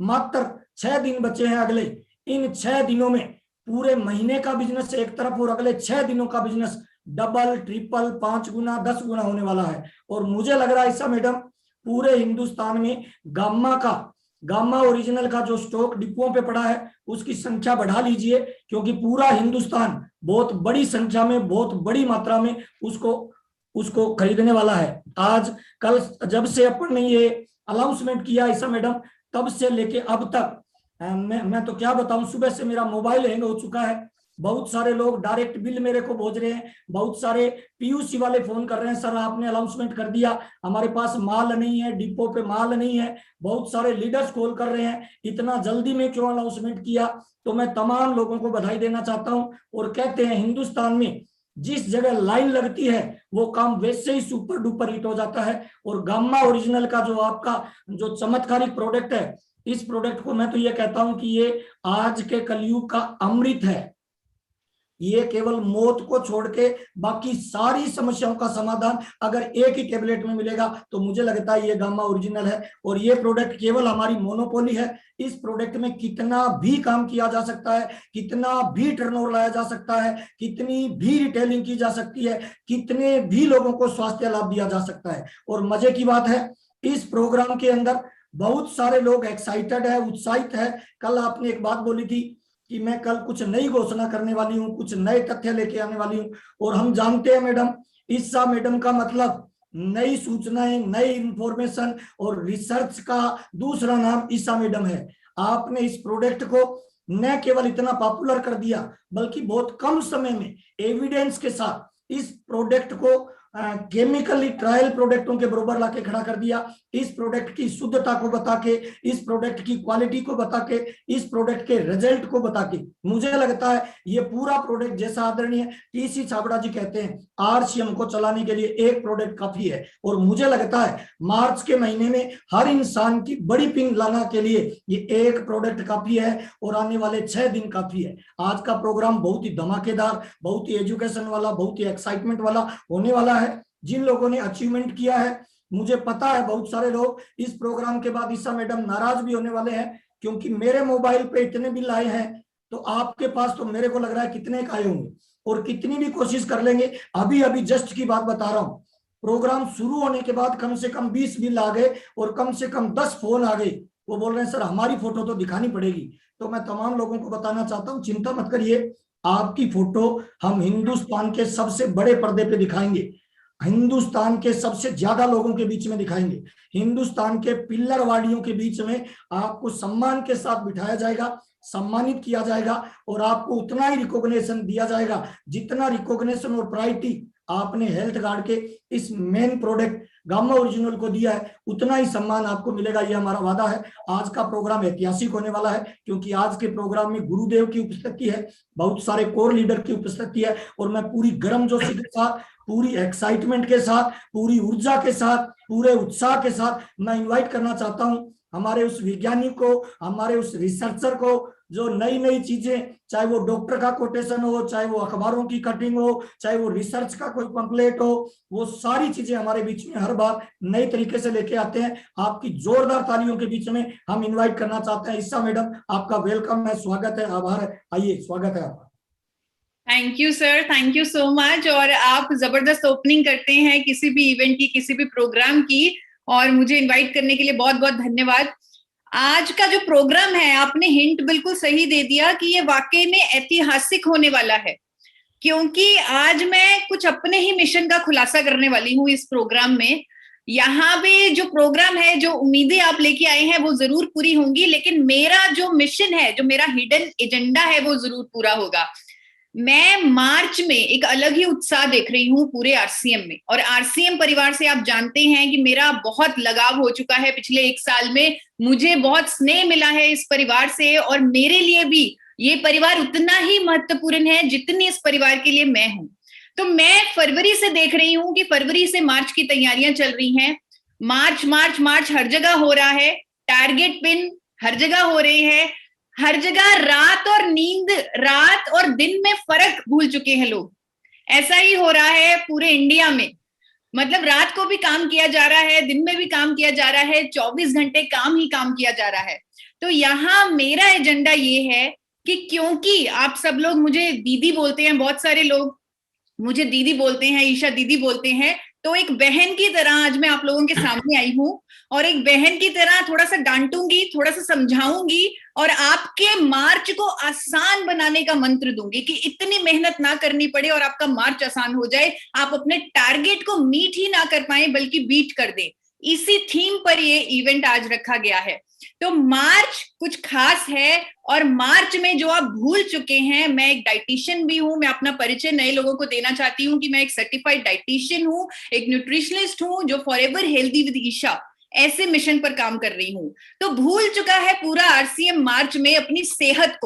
मात्र 6 दिन बचे हैं अगले। इन 6 दिनों में पूरे महीने का बिजनेस एक तरफ और अगले 6 दिनों का बिजनेस डबल, ट्रिपल, 5 गुना, 10 गुना होने वाला है। और मुझे लग रहा है ईसा मैडम, पूरे हिंदुस्तान में गामा ओरिजिनल का जो स्टॉक डिपों पे पड़ा है उसकी संख्या बढ़ा लीजिए, क्योंकि पूरा हिंदुस्तान बहुत बड़ी संख्या में, बहुत बड़ी मात्रा में उसको खरीदने वाला है। आज कल जब से अपन ने ये अनाउंसमेंट किया ईसा मैडम, तब से लेके अब तक मैं तो क्या बताऊं, सुबह से मेरा मोबाइल हैंग हो चुका है। बहुत सारे लोग डायरेक्ट बिल मेरे को भेज रहे हैं, बहुत सारे पीयूसी वाले फोन कर रहे हैं, सर आपने अनाउंसमेंट कर दिया, हमारे पास माल नहीं है, डिपो पे माल नहीं है। बहुत सारे लीडर्स कॉल कर रहे हैं, इतना जल्दी में क्यों अनाउंसमेंट किया। तो मैं तमाम लोगों को बधाई देना चाहता हूं। और कहते हैं हिंदुस्तान में जिस जगह लाइन लगती है वो काम वैसे ही सुपर डुपर हिट हो जाता है। और गामा ओरिजिनल का जो आपका जो चमत्कारिक प्रोडक्ट है, इस प्रोडक्ट को मैं तो ये कहता हूं कि ये आज के कलयुग का अमृत है। ये केवल मौत को छोड़ के बाकी सारी समस्याओं का समाधान अगर एक ही टेबलेट में मिलेगा तो मुझे लगता है ये गामा ओरिजिनल है। और ये प्रोडक्ट केवल हमारी मोनोपोली है। इस प्रोडक्ट में कितना भी काम किया जा सकता है, कितना भी टर्नओवर लाया जा सकता है, कितनी भी रिटेलिंग की जा सकती है, कितने भी लोगों को स्वास्थ्य लाभ दिया जा सकता है। और मजे की बात है, इस प्रोग्राम के अंदर बहुत सारे लोग एक्साइटेड है, उत्साहित है। कल आपने एक बात बोली थी कि मैं कल कुछ नई घोषणा करने वाली हूं, कुछ नए तथ्य लेके आने वाली हूं। और हम जानते हैं मैडम, ईसा मैडम का मतलब नई सूचनाएं, नई इंफॉर्मेशन और रिसर्च का दूसरा नाम ईसा मैडम है। आपने इस प्रोडक्ट को न केवल इतना पॉपुलर कर दिया, बल्कि बहुत कम समय में एविडेंस के साथ इस प्रोडक्ट को केमिकली ट्रायल प्रोडक्टों के बराबर लाके खड़ा कर दिया। इस प्रोडक्ट की शुद्धता को बता के, इस प्रोडक्ट की क्वालिटी को बता के, इस प्रोडक्ट के रिजल्ट को बता के, मुझे लगता है ये पूरा प्रोडक्ट, जैसा आदरणीय टीसी छाबड़ा जी कहते हैं, आरसीएम को चलाने के लिए एक प्रोडक्ट काफी है। और मुझे लगता है मार्च के महीने में हर इंसान की बड़ी पिंग लाना के लिए ये एक प्रोडक्ट काफी है और आने वाले 6 दिन काफी है। आज का प्रोग्राम बहुत ही धमाकेदार, बहुत ही एजुकेशन वाला, बहुत ही एक्साइटमेंट वाला होने वाला है। जिन लोगों ने अचीवमेंट किया है, मुझे पता है बहुत सारे लोग इस प्रोग्राम के बाद ईसा मैडम नाराज भी होने वाले हैं, क्योंकि मेरे मोबाइल पे इतने बिल आए हैं, तो आपके पास तो मेरे को लग रहा है कितने का आए होंगे। और कितनी भी कोशिश कर लेंगे, अभी अभी जस्ट की बात बता रहा हूं, प्रोग्राम शुरू होने के बाद कम से कम 20 बिल आ गए और कम से कम 10 फोन आ गए। वो बोल रहे हैं सर हमारी फोटो तो दिखानी पड़ेगी। तो मैं तमाम लोगों को बताना चाहता हूं, चिंता मत करिए, आपकी फोटो हम हिंदुस्तान के सबसे बड़े पर्दे पे दिखाएंगे, हिंदुस्तान के सबसे ज्यादा लोगों के बीच में दिखाएंगे, हिंदुस्तान के पिल्लर वाडियों के बीच में आपको सम्मान के साथ बिठाया जाएगा, सम्मानित किया जाएगा और आपको उतना ही रिकॉग्निशन दिया जाएगा जितना रिकॉग्निशन और प्रायोरिटी आपने हेल्थ गार्ड के इस मेन प्रोडक्ट गामा ओरिजिनल को दिया है, उतना ही सम्मान आपको मिलेगा। ये हमारा वादा है। आज का प्रोग्राम ऐतिहासिक होने वाला है, क्योंकि आज के प्रोग्राम में गुरुदेव की उपस्थिति है, बहुत सारे कोर लीडर की उपस्थिति है। और मैं पूरी गर्मजोशी के साथ, पूरी एक्साइटमेंट के साथ, पूरी ऊर्जा के साथ, पूरे उत्साह के साथ मैं इन्वाइट करना चाहता हूं हमारे उस वैज्ञानिक को, हमारे उस रिसर्चर को, जो नई नई चीजें, चाहे वो डॉक्टर का कोटेशन हो, चाहे वो अखबारों की कटिंग हो, चाहे वो रिसर्च का कोई पंपलेट हो, वो सारी चीजें हमारे बीच में हर बार नई तरीके से लेके आते हैं। आपकी जोरदार तालियों के बीच में हम इनवाइट करना चाहते हैं ईसा मैडम, आपका वेलकम है, स्वागत है, आभार है, आइए, स्वागत है आपका। Thank you sir, thank you so much. और आप जबरदस्त ओपनिंग करते हैं किसी भी इवेंट की, किसी भी प्रोग्राम की, और मुझे इनवाइट करने के लिए बहुत बहुत धन्यवाद। आज का जो प्रोग्राम है, आपने हिंट बिल्कुल सही दे दिया कि ये वाकई में ऐतिहासिक होने वाला है, क्योंकि आज मैं कुछ अपने ही मिशन का खुलासा करने वाली हूँ इस प्रोग्राम में। यहाँ पे जो प्रोग्राम है, जो उम्मीदें आप लेके आए हैं, वो जरूर पूरी होंगी, लेकिन मेरा जो मिशन है, जो मेरा हिडन एजेंडा है, वो जरूर पूरा होगा। मैं मार्च में एक अलग ही उत्साह देख रही हूँ पूरे आरसीएम में, और आरसीएम परिवार से आप जानते हैं कि मेरा बहुत लगाव हो चुका है पिछले 1 साल में। मुझे बहुत स्नेह मिला है इस परिवार से, और मेरे लिए भी ये परिवार उतना ही महत्वपूर्ण है जितनी इस परिवार के लिए मैं हूं। तो मैं फरवरी से देख रही हूँ कि फरवरी से मार्च की तैयारियां चल रही हैं। मार्च मार्च मार्च हर जगह हो रहा है, टारगेट पिन हर जगह हो रहे हैं, हर जगह रात और नींद, रात और दिन में फर्क भूल चुके हैं लोग। ऐसा ही हो रहा है पूरे इंडिया में, मतलब रात को भी काम किया जा रहा है, दिन में भी काम किया जा रहा है, 24 घंटे काम ही काम किया जा रहा है। तो यहाँ मेरा एजेंडा ये है कि क्योंकि आप सब लोग मुझे दीदी बोलते हैं, बहुत सारे लोग मुझे दीदी बोलते हैं, ईशा दीदी बोलते हैं, तो एक बहन की तरह आज मैं आप लोगों के सामने आई हूँ और एक बहन की तरह थोड़ा सा डांटूंगी, थोड़ा सा समझाऊंगी और आपके मार्च को आसान बनाने का मंत्र दूंगी कि इतनी मेहनत ना करनी पड़े और आपका मार्च आसान हो जाए, आप अपने टारगेट को मीट ही ना कर पाए बल्कि बीट कर दे। इसी थीम पर ये इवेंट आज रखा गया है। तो मार्च कुछ खास है और मार्च में जो आप भूल चुके हैं, मैं एक डाइटिशियन भी हूं, मैं अपना परिचय नए लोगों को देना चाहती हूं कि मैं एक सर्टिफाइड डाइटिशियन हूं, एक न्यूट्रिशनिस्ट हूं जो फॉरएवर हेल्दी विद ईशा ऐसे मिशन पर काम कर रही हूं। तो भूल चुका है पूरा आरसीएम मार्च में अपनी सेहत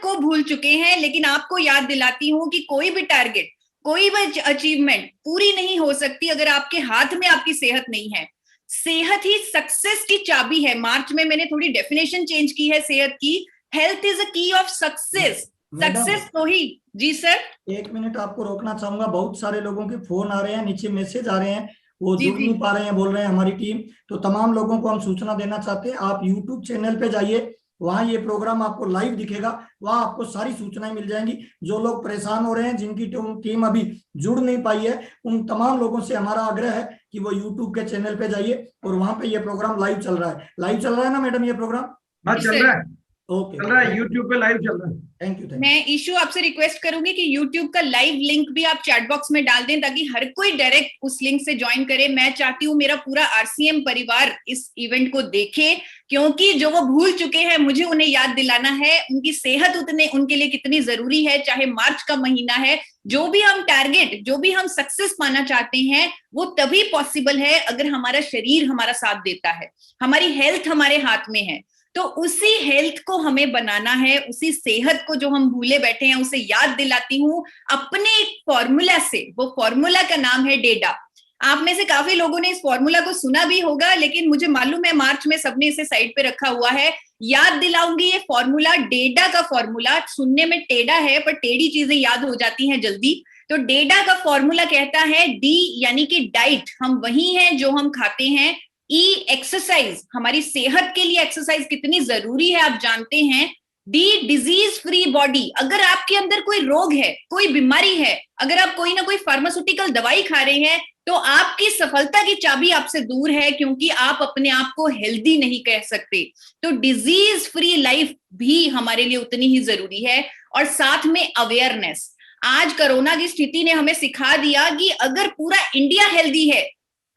को भूल चुके हैं, लेकिन आपको याद दिलाती हूं कि कोई भी टारगेट, कोई भी अचीवमेंट पूरी नहीं हो सकती अगर आपके हाथ में आपकी सेहत नहीं है। सेहत ही सक्सेस की चाबी है। मार्च में मैंने थोड़ी डेफिनेशन चेंज की है सेहत की। हेल्थ इज अ की ऑफ सक्सेस। सक्सेस तो ही। जी सर, 1 मिनट आपको रोकना चाहूंगा। बहुत सारे लोगों के फोन आ रहे हैं, नीचे मैसेज आ रहे हैं, वो जी जुड़ नहीं पा रहे हैं, बोल रहे हैं हमारी टीम। तो तमाम लोगों को हम सूचना देना चाहते हैं, आप यूट्यूब चैनल पे जाइए, वहां ये प्रोग्राम आपको लाइव दिखेगा, वहां आपको सारी सूचनाएं मिल जाएंगी। जो लोग परेशान हो रहे हैं, जिनकी टीम अभी जुड़ नहीं पाई है, उन तमाम लोगों से हमारा आग्रह है कि वो यूट्यूब के चैनल पे जाइए और वहां पे ये प्रोग्राम लाइव चल रहा है। लाइव चल रहा है ना मैडम ये प्रोग्राम? हाँ चल रहा है, ओके, चल रहा है, यूट्यूब पे लाइव चल रहा है। Thank you. मैं ईशू आपसे रिक्वेस्ट करूंगी कि YouTube का लाइव लिंक भी आप चैट बॉक्स में डाल दें ताकि हर कोई डायरेक्ट उस लिंक से ज्वाइन करे। मैं चाहती हूँ मेरा पूरा आरसीएम परिवार इस इवेंट को देखे, क्योंकि जो वो भूल चुके हैं मुझे उन्हें याद दिलाना है उनकी सेहत उनके लिए कितनी जरूरी है। चाहे मार्च का महीना है, जो भी हम टारगेट, जो भी हम सक्सेस पाना चाहते हैं वो तभी पॉसिबल है अगर हमारा शरीर हमारा साथ देता है, हमारी हेल्थ हमारे हाथ में है। तो उसी हेल्थ को हमें बनाना है, उसी सेहत को जो हम भूले बैठे हैं उसे याद दिलाती हूँ अपने एक फॉर्मूला से। वो फॉर्मूला का नाम है डेडा। आप में से काफी लोगों ने इस फॉर्मूला को सुना भी होगा, लेकिन मुझे मालूम है मार्च में सबने इसे साइड पे रखा हुआ है। याद दिलाऊंगी ये फॉर्मूला, डेडा का फॉर्मूला। सुनने में टेढ़ा है पर टेढ़ी चीजें याद हो जाती हैं जल्दी। तो डेडा का फॉर्मूला कहता है डी यानी कि डाइट, हम वही हैं जो हम खाते हैं। ई एक्सरसाइज, हमारी सेहत के लिए एक्सरसाइज कितनी जरूरी है आप जानते हैं। डी डिजीज फ्री बॉडी, अगर आपके अंदर कोई रोग है, कोई बीमारी है, अगर आप कोई ना कोई फार्मास्यूटिकल दवाई खा रहे हैं तो आपकी सफलता की चाबी आपसे दूर है, क्योंकि आप अपने आप को हेल्दी नहीं कह सकते। तो डिजीज फ्री लाइफ भी हमारे लिए उतनी ही जरूरी है। और साथ में अवेयरनेस। आज कोरोना की स्थिति ने हमें सिखा दिया कि अगर पूरा इंडिया हेल्दी है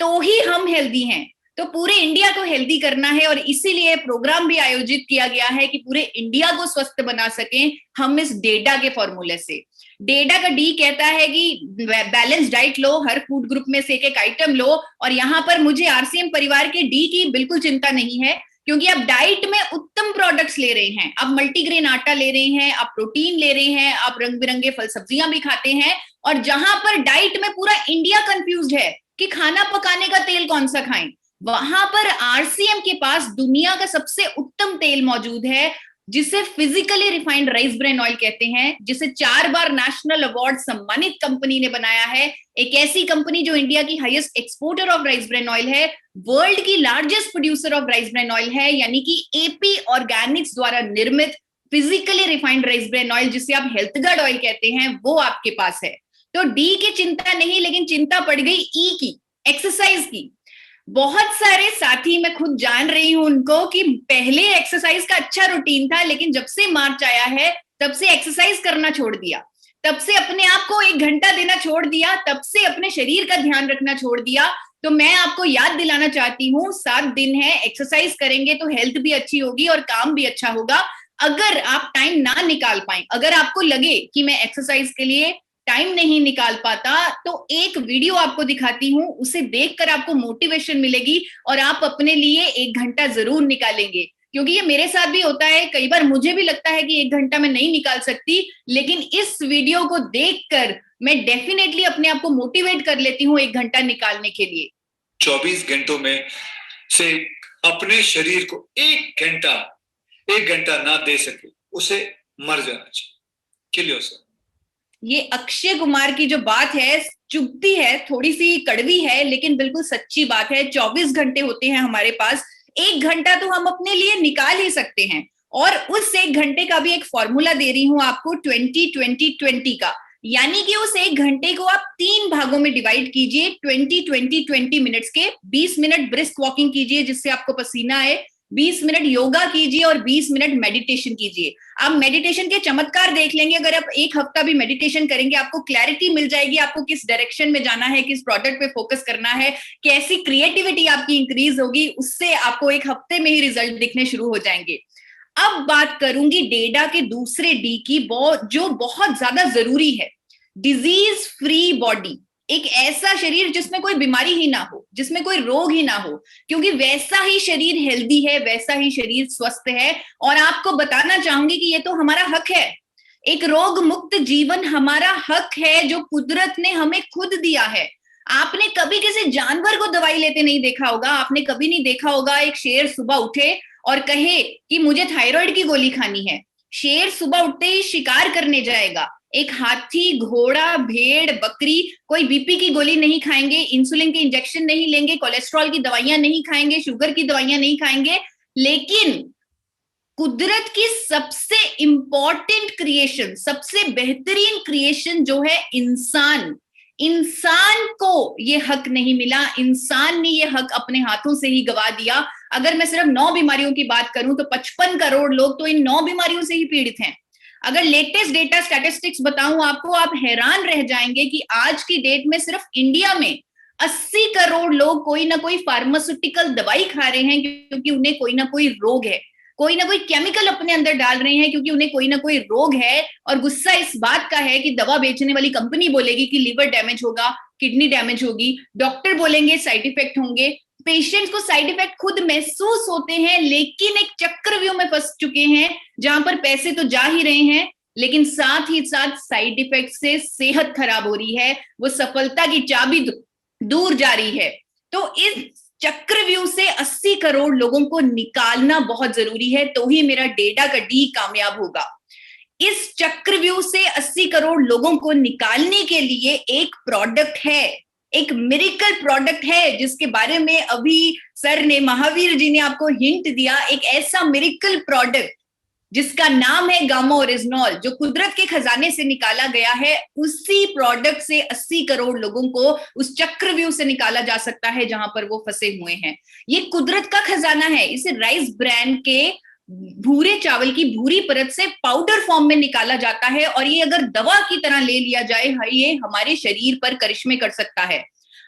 तो ही हम हेल्दी हैं। तो पूरे इंडिया को हेल्दी करना है और इसीलिए प्रोग्राम भी आयोजित किया गया है कि पूरे इंडिया को स्वस्थ बना सकें हम इस डेडा के फॉर्मूले से। डेडा का डी कहता है कि बैलेंस डाइट लो, हर फूड ग्रुप में से एक आइटम लो। और यहाँ पर मुझे आरसीएम परिवार के डी की बिल्कुल चिंता नहीं है, क्योंकि आप डाइट में उत्तम प्रोडक्ट्स ले रहे हैं, आप मल्टीग्रेन आटा ले रहे हैं, आप प्रोटीन ले रहे हैं, आप रंग बिरंगे फल सब्जियां भी खाते हैं। और जहां पर डाइट में पूरा इंडिया कंफ्यूज्ड है कि खाना पकाने का तेल कौन सा खाएं, वहां पर आरसीएम के पास दुनिया का सबसे उत्तम तेल मौजूद है, जिसे physically refined rice bran oil कहते हैं, जिसे 4 बार नेशनल अवार्ड सम्मानित कंपनी ने बनाया है। एक ऐसी कंपनी जो इंडिया की highest exporter of rice bran oil है, वर्ल्ड की largest producer of rice bran oil है, यानी कि एपी ऑर्गेनिक्स द्वारा निर्मित physically refined rice bran oil, जिसे आप हेल्थ गार्ड ऑयल कहते हैं, वो आपके पास है। तो डी की चिंता नहीं, लेकिन चिंता पड़ गई ई की, एक्सरसाइज की। बहुत सारे साथी, मैं खुद जान रही हूं उनको, कि पहले एक्सरसाइज का अच्छा रूटीन था, लेकिन जब से मार्च आया है तब से एक्सरसाइज करना छोड़ दिया, तब से अपने आप को 1 घंटा देना छोड़ दिया, तब से अपने शरीर का ध्यान रखना छोड़ दिया। तो मैं आपको याद दिलाना चाहती हूँ, 7 दिन है, एक्सरसाइज करेंगे तो हेल्थ भी अच्छी होगी और काम भी अच्छा होगा। अगर आप टाइम ना निकाल पाए, अगर आपको लगे कि मैं एक्सरसाइज के लिए टाइम नहीं निकाल पाता, तो एक वीडियो आपको दिखाती हूँ, उसे देखकर आपको मोटिवेशन मिलेगी और आप अपने लिए 1 घंटा जरूर निकालेंगे। क्योंकि ये मेरे साथ भी होता है, कई बार मुझे भी लगता है कि 1 घंटा मैं नहीं निकाल सकती, लेकिन इस वीडियो को देखकर मैं डेफिनेटली अपने आप को मोटिवेट कर लेती हूँ 1 घंटा निकालने के लिए। 24 घंटों में से अपने शरीर को 1 घंटा ना दे सके, उसे मर जाना चाहिए। किलियो सर, ये अक्षय कुमार की जो बात है, चुभती है, थोड़ी सी कड़वी है, लेकिन बिल्कुल सच्ची बात है। 24 घंटे होते हैं हमारे पास, 1 घंटा तो हम अपने लिए निकाल ही सकते हैं। और उस 1 घंटे का भी एक फॉर्मूला दे रही हूं आपको 20-20-20 का, यानी कि उस 1 घंटे को आप 3 भागों में डिवाइड कीजिए। 20-20-20 मिनट्स के 20 मिनट ब्रिस्क वॉकिंग कीजिए जिससे आपको पसीना आए, 20 मिनट योगा कीजिए और 20 मिनट मेडिटेशन कीजिए। आप मेडिटेशन के चमत्कार देख लेंगे। अगर आप 1 हफ्ता भी मेडिटेशन करेंगे, आपको क्लैरिटी मिल जाएगी, आपको किस डायरेक्शन में जाना है, किस प्रोडक्ट पे फोकस करना है, कैसी क्रिएटिविटी आपकी इंक्रीज होगी, उससे आपको 1 हफ्ते में ही रिजल्ट दिखने शुरू हो जाएंगे। अब बात करूंगी डेडा के दूसरे डी की, जो बहुत ज्यादा जरूरी है, डिजीज फ्री बॉडी। एक ऐसा शरीर जिसमें कोई बीमारी ही ना हो, जिसमें कोई रोग ही ना हो, क्योंकि वैसा ही शरीर हेल्दी है, वैसा ही शरीर स्वस्थ है। और आपको बताना चाहूंगी कि ये तो हमारा हक है। एक रोग मुक्त जीवन हमारा हक है जो कुदरत ने हमें खुद दिया है। आपने कभी किसी जानवर को दवाई लेते नहीं देखा होगा, आपने कभी नहीं देखा होगा एक शेर सुबह उठे और कहे कि मुझे थायराइड की गोली खानी है। शेर सुबह उठते ही शिकार करने जाएगा। एक हाथी, घोड़ा, भेड़, बकरी कोई बीपी की गोली नहीं खाएंगे, इंसुलिन के इंजेक्शन नहीं लेंगे, कोलेस्ट्रॉल की दवाइयां नहीं खाएंगे, शुगर की दवाइयां नहीं खाएंगे। लेकिन कुदरत की सबसे इंपॉर्टेंट क्रिएशन, सबसे बेहतरीन क्रिएशन जो है इंसान, इंसान को ये हक नहीं मिला। इंसान ने ये हक अपने हाथों से ही गवा दिया। अगर मैं सिर्फ 9 बीमारियों की बात करूं तो 55 करोड़ लोग तो इन 9 बीमारियों से ही पीड़ित हैं। अगर लेटेस्ट डेटा स्टैटिस्टिक्स बताऊं आपको, आप हैरान रह जाएंगे कि आज की डेट में सिर्फ इंडिया में 80 करोड़ लोग कोई ना कोई फार्मास्यूटिकल दवाई खा रहे हैं क्योंकि उन्हें कोई ना कोई रोग है, कोई ना कोई केमिकल अपने अंदर डाल रहे हैं क्योंकि उन्हें कोई ना कोई रोग है। और गुस्सा इस बात का है कि दवा बेचने वाली कंपनी बोलेगी कि लीवर डैमेज होगा, किडनी डैमेज होगी, डॉक्टर बोलेंगे साइड इफेक्ट होंगे, पेशेंट्स को साइड इफेक्ट खुद महसूस होते हैं, लेकिन एक चक्रव्यूह में फंस चुके हैं जहां पर पैसे तो जा ही रहे हैं, लेकिन साथ ही साथ साइड इफेक्ट से सेहत खराब हो रही है, वो सफलता की चाबी दूर जा रही है। तो इस चक्रव्यूह से 80 करोड़ लोगों को निकालना बहुत जरूरी है, तो ही मेरा डेडा का डी कामयाब होगा। इस चक्रव्यूह से 80 करोड़ लोगों को निकालने के लिए एक प्रोडक्ट है, एक मिरेकल प्रोडक्ट है जिसके बारे में अभी सर ने, महावीर जी ने आपको हिंट दिया। एक ऐसा मिरेकल प्रोडक्ट जिसका नाम है गामा ओरिजिनॉल, जो कुदरत के खजाने से निकाला गया है। उसी प्रोडक्ट से 80 करोड़ लोगों को उस चक्रव्यूह से निकाला जा सकता है जहां पर वो फंसे हुए हैं। ये कुदरत का खजाना है। इसे राइस ब्रांड के भूरे चावल की भूरी परत से पाउडर फॉर्म में निकाला जाता है और ये अगर दवा की तरह ले लिया जाए, ये हमारे शरीर पर करिश्मे कर सकता है।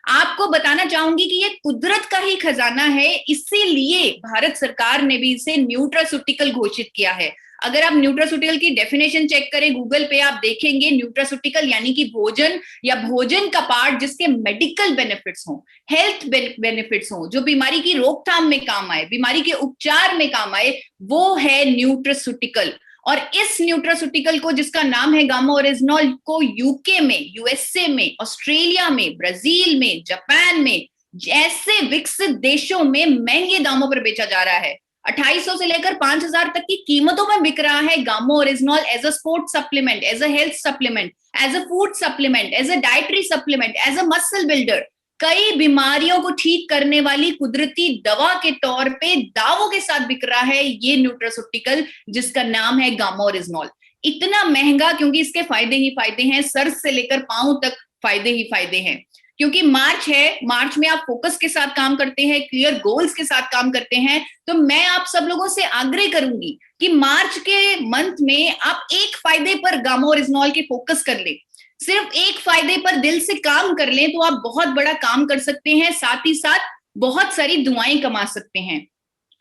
आपको बताना चाहूंगी कि ये कुदरत का ही खजाना है, इसीलिए भारत सरकार ने भी इसे न्यूट्रास्यूटिकल घोषित किया है। अगर आप न्यूट्रास्यूटिकल की डेफिनेशन चेक करें गूगल पे, आप देखेंगे न्यूट्रास्यूटिकल यानी कि भोजन या भोजन का पार्ट जिसके मेडिकल बेनिफिट्स हों, हेल्थ बेनिफिट्स हों, जो बीमारी की रोकथाम में काम आए, बीमारी के उपचार में काम आए, वो है न्यूट्रास्यूटिकल। और इस न्यूट्रास्यूटिकल को, जिसका नाम है गामा ओरिजिनॉल, को यूके में, यूएसए में, ऑस्ट्रेलिया में, ब्राजील में, जापान में जैसे विकसित देशों में महंगे दामों पर बेचा जा रहा है। 2800 से लेकर 5000 तक की कीमतों में बिक रहा है gamma oryzanol as a sport supplement, as a health supplement, as a food supplement, as a dietary supplement, as a muscle builder. कई बीमारियों को ठीक करने वाली कुदरती दवा के तौर पे दावों के साथ बिक रहा है ये न्यूट्रास्यूटिकल, जिसका नाम है गामा ओरिजिनॉल। इतना महंगा क्योंकि इसके फायदे ही फायदे हैं, सर से लेकर पांव तक फायदे ही फायदे हैं। क्योंकि मार्च है, मार्च में आप फोकस के साथ काम करते हैं, क्लियर गोल्स के साथ काम करते हैं, तो मैं आप सब लोगों से आग्रह करूंगी कि मार्च के मंथ में आप एक फायदे पर गामा ओरिजिनॉल के फोकस कर ले, सिर्फ एक फायदे पर दिल से काम कर लें तो आप बहुत बड़ा काम कर सकते हैं, साथ ही साथ बहुत सारी दुआएं कमा सकते हैं।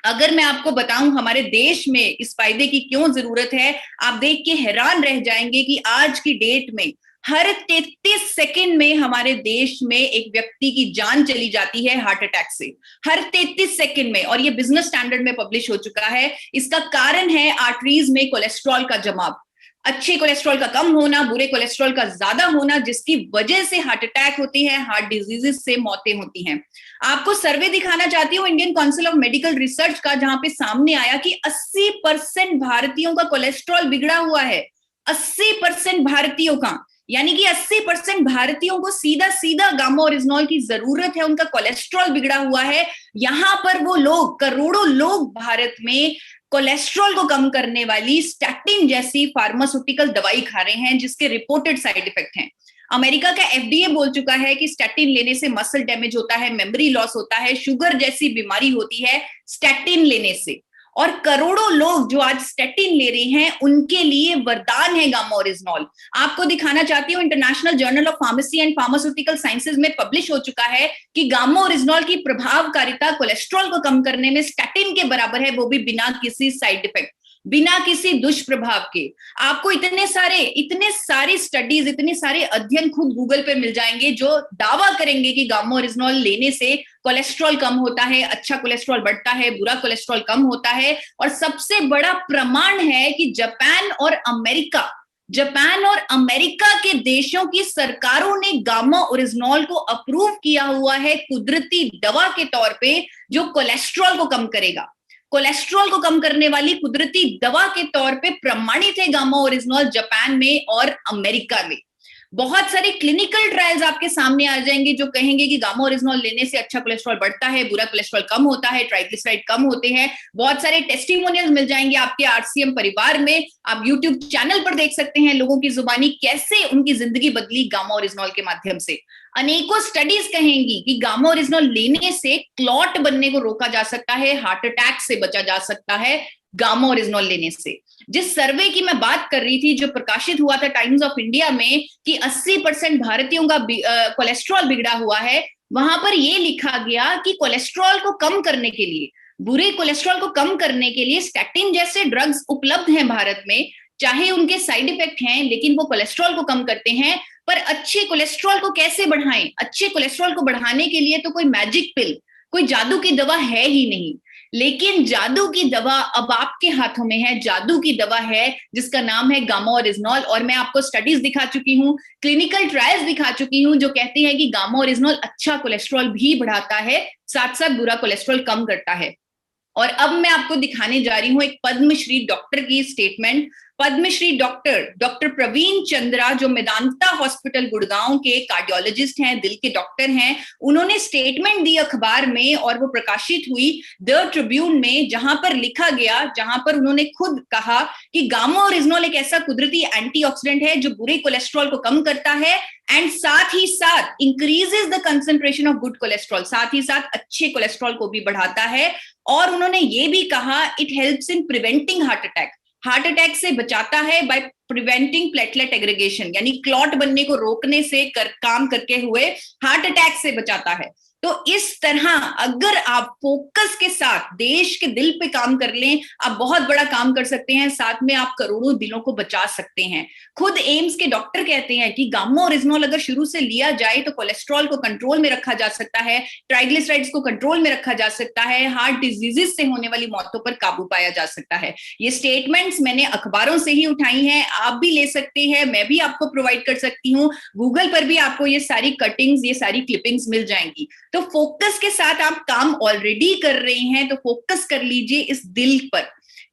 अगर मैं आपको बताऊं हमारे देश में इस फायदे की क्यों जरूरत है, आप देख के हैरान रह जाएंगे कि आज की डेट में हर 33 सेकंड में हमारे देश में एक व्यक्ति की जान चली जाती है हार्ट अटैक से, हर 33 सेकंड में। और ये बिजनेस स्टैंडर्ड में पब्लिश हो चुका है। इसका कारण है आर्टरीज में कोलेस्ट्रॉल का जमाव, अच्छे कोलेस्ट्रॉल का कम होना, बुरे कोलेस्ट्रॉल का ज्यादा होना, जिसकी वजह से हार्ट अटैक होती है, हार्ट डिजीजेस से मौतें होती हैं। आपको सर्वे दिखाना चाहती हूँ Indian council of medical research का, जहां पे सामने आया कि 80% भारतीयों का कोलेस्ट्रॉल बिगड़ा हुआ है, 80% भारतीयों का। यानी कि 80% भारतीयों को सीधा सीधा गामा ओरिजिनॉल की जरूरत है, उनका कोलेस्ट्रॉल बिगड़ा हुआ है। यहां पर वो लोग, करोड़ों लोग भारत में कोलेस्ट्रॉल को कम करने वाली स्टैटिन जैसी फार्मास्यूटिकल दवाई खा रहे हैं, जिसके रिपोर्टेड साइड इफेक्ट हैं। अमेरिका का एफडीए बोल चुका है कि स्टैटिन लेने से मसल डैमेज होता है, मेमोरी लॉस होता है, शुगर जैसी बीमारी होती है स्टैटिन लेने से। और करोड़ों लोग जो आज स्टैटिन ले रहे हैं उनके लिए वरदान है गामा ओरिजिनॉल। आपको दिखाना चाहती हूँ, international journal of pharmacy and pharmaceutical sciences में पब्लिश हो चुका है कि गामा ओरिजिनॉल की प्रभावकारिता कोलेस्ट्रॉल को कम करने में स्टैटिन के बराबर है, वो भी बिना किसी साइड इफेक्ट, बिना किसी दुष्प्रभाव के। आपको इतने सारे स्टडीज, इतने सारे अध्ययन खुद गूगल पे मिल जाएंगे जो दावा करेंगे कि गामा ओरिजिनॉल लेने से कोलेस्ट्रॉल कम होता है, अच्छा कोलेस्ट्रॉल बढ़ता है, बुरा कोलेस्ट्रॉल कम होता है। और सबसे बड़ा प्रमाण है कि जापान और अमेरिका के देशों की सरकारों ने गामा ओरिजिनॉल को अप्रूव किया हुआ है कुदरती दवा के तौर पे, जो कोलेस्ट्रॉल को कम करेगा। कोलेस्ट्रॉल को कम करने वाली कुदरती दवा के तौर पे प्रमाणित है गामा ओरिजिनॉल जापान में और अमेरिका में। बहुत सारे क्लिनिकल ट्रायल्स आपके सामने आ जाएंगे जो कहेंगे कि गामा ओरिजिनॉल लेने से अच्छा कोलेस्ट्रॉल बढ़ता है, बुरा कोलेस्ट्रॉल कम होता है, ट्राइग्लिसराइड कम होते हैं। बहुत सारे टेस्टिमोनियल्स मिल जाएंगे आपके आरसीएम परिवार में। आप यूट्यूब चैनल पर देख सकते हैं लोगों की जुबानी कैसे उनकी जिंदगी बदली गामा ओरिजिनॉल के माध्यम से। अनेकों स्टडीज कहेंगी कि गामा ओरिजिनॉल लेने से क्लॉट बनने को रोका जा सकता है, हार्ट अटैक से बचा जा सकता है गामा ओरिजिनॉल लेने से। जिस सर्वे की मैं बात कर रही थी जो प्रकाशित हुआ था टाइम्स ऑफ इंडिया में कि 80% भारतीयों का कोलेस्ट्रॉल बिगड़ा हुआ है, वहां पर यह लिखा गया कि कोलेस्ट्रॉल को कम करने के लिए, बुरे कोलेस्ट्रॉल को कम करने के लिए स्टैटिन जैसे ड्रग्स उपलब्ध हैं भारत में। चाहे उनके साइड इफेक्ट हैं लेकिन वो कोलेस्ट्रॉल को कम करते हैं। पर अच्छे कोलेस्ट्रॉल को कैसे बढ़ाएं? अच्छे कोलेस्ट्रॉल को बढ़ाने के लिए तो कोई मैजिक पिल, कोई जादू की दवा है ही नहीं। लेकिन जादू की दवा अब आपके हाथों में है। जादू की दवा है जिसका नाम है गामा ओरिजिनॉल। और मैं आपको स्टडीज दिखा चुकी हूँ, क्लिनिकल ट्रायल्स दिखा चुकी हूँ जो कहती है कि गामा ओरिजिनॉल अच्छा कोलेस्ट्रॉल भी बढ़ाता है, साथ साथ बुरा कोलेस्ट्रॉल कम करता है। और अब मैं आपको दिखाने जा रही हूं एक पद्मश्री डॉक्टर की स्टेटमेंट। पद्मश्री डॉक्टर प्रवीण चंद्रा, जो मेदांता हॉस्पिटल गुड़गांव के कार्डियोलॉजिस्ट हैं, दिल के डॉक्टर हैं, उन्होंने स्टेटमेंट दी अखबार में और वो प्रकाशित हुई द ट्रिब्यून में, जहां पर लिखा गया, जहां पर उन्होंने खुद कहा कि गामा ओरिजिनॉल एक ऐसा कुदरती एंटीऑक्सीडेंट है जो बुरे कोलेस्ट्रॉल को कम करता है एंड साथ ही साथ increases the concentration of good cholesterol, साथ ही साथ अच्छे कोलेस्ट्रॉल को भी बढ़ाता है। और उन्होंने ये भी कहा it helps in preventing heart attack से बचाता है बाय प्रिवेंटिंग प्लेटलेट एग्रीगेशन, यानी क्लॉट बनने को रोकने से काम करके हुए हार्ट अटैक से बचाता है। तो इस तरह अगर आप फोकस के साथ देश के दिल पे काम कर लें, आप बहुत बड़ा काम कर सकते हैं, साथ में आप करोड़ों दिलों को बचा सकते हैं। खुद एम्स के डॉक्टर कहते हैं कि गामा ओरिजिनॉल अगर शुरू से लिया जाए तो कोलेस्ट्रॉल को कंट्रोल में रखा जा सकता है, ट्राइग्लिसराइड्स को कंट्रोल में रखा जा सकता है, हार्ट डिजीजेस से होने वाली मौतों पर काबू पाया जा सकता है। ये स्टेटमेंट्स मैंने अखबारों से ही उठाई हैं, आप भी ले सकते हैं, मैं भी आपको प्रोवाइड कर सकती हूँ। गूगल पर भी आपको ये सारी कटिंग्स, ये सारी क्लिपिंग्स मिल जाएंगी। तो फोकस के साथ आप काम ऑलरेडी कर रहे हैं तो फोकस कर लीजिए इस दिल पर,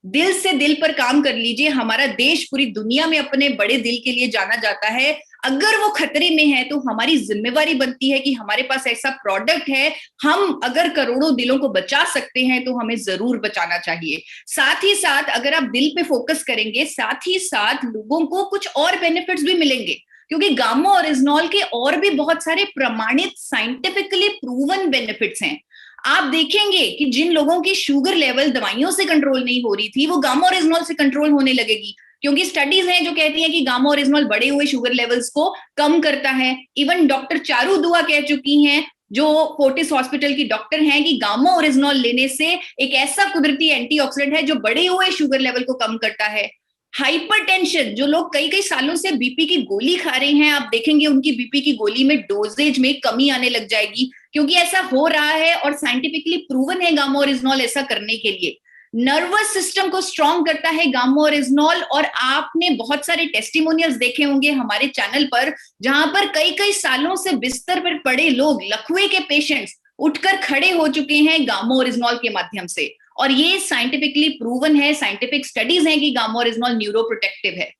दिल से दिल पर काम कर लीजिए। हमारा देश पूरी दुनिया में अपने बड़े दिल के लिए जाना जाता है। अगर वो खतरे में है तो हमारी जिम्मेवारी बनती है कि हमारे पास ऐसा प्रोडक्ट है, हम अगर करोड़ों दिलों को बचा सकते हैं तो हमें जरूर बचाना चाहिए। साथ ही साथ अगर आप दिल पे फोकस करेंगे, साथ ही साथ लोगों को कुछ और बेनिफिट्स भी मिलेंगे, क्योंकि गामा ओरिजिनॉल के और भी बहुत सारे प्रमाणित साइंटिफिकली प्रूवन बेनिफिट्स हैं। आप देखेंगे कि जिन लोगों की शुगर लेवल दवाइयों से कंट्रोल नहीं हो रही थी वो गामा ओरिजिनॉल से कंट्रोल होने लगेगी, क्योंकि स्टडीज हैं जो कहती हैं कि गामा ओरिजिनॉल बढ़े हुए शुगर लेवल्स को कम करता है। इवन डॉक्टर चारू दुआ कह चुकी हैं, जो फोर्टिस हॉस्पिटल की डॉक्टर हैं, कि गामा ओरिजिनॉल लेने से एक ऐसा कुदरती एंटीऑक्सीडेंट है जो बढ़े हुए शुगर लेवल को कम करता है। हाइपरटेंशन, जो लोग कई सालों से बीपी की गोली खा रहे हैं, आप देखेंगे उनकी बीपी की गोली में डोजेज में कमी आने लग जाएगी, क्योंकि ऐसा हो रहा है और साइंटिफिकली प्रूवन है गामा ओरिजिनॉल ऐसा करने के लिए। नर्वस सिस्टम को स्ट्रांग करता है गामा ओरिजिनॉल। और आपने बहुत सारे टेस्टिमोनियल्स देखे होंगे हमारे चैनल पर, जहां पर कई सालों से बिस्तर पर पड़े लोग, लकवे के पेशेंट्स, उठकर खड़े हो चुके हैं गामा ओरिजिनॉल के माध्यम से। और ये साइंटिफिकली प्रूवन है, साइंटिफिक स्टडीज हैं कि गामा ओरिजिनॉल न्यूरोप्रोटेक्टिव है।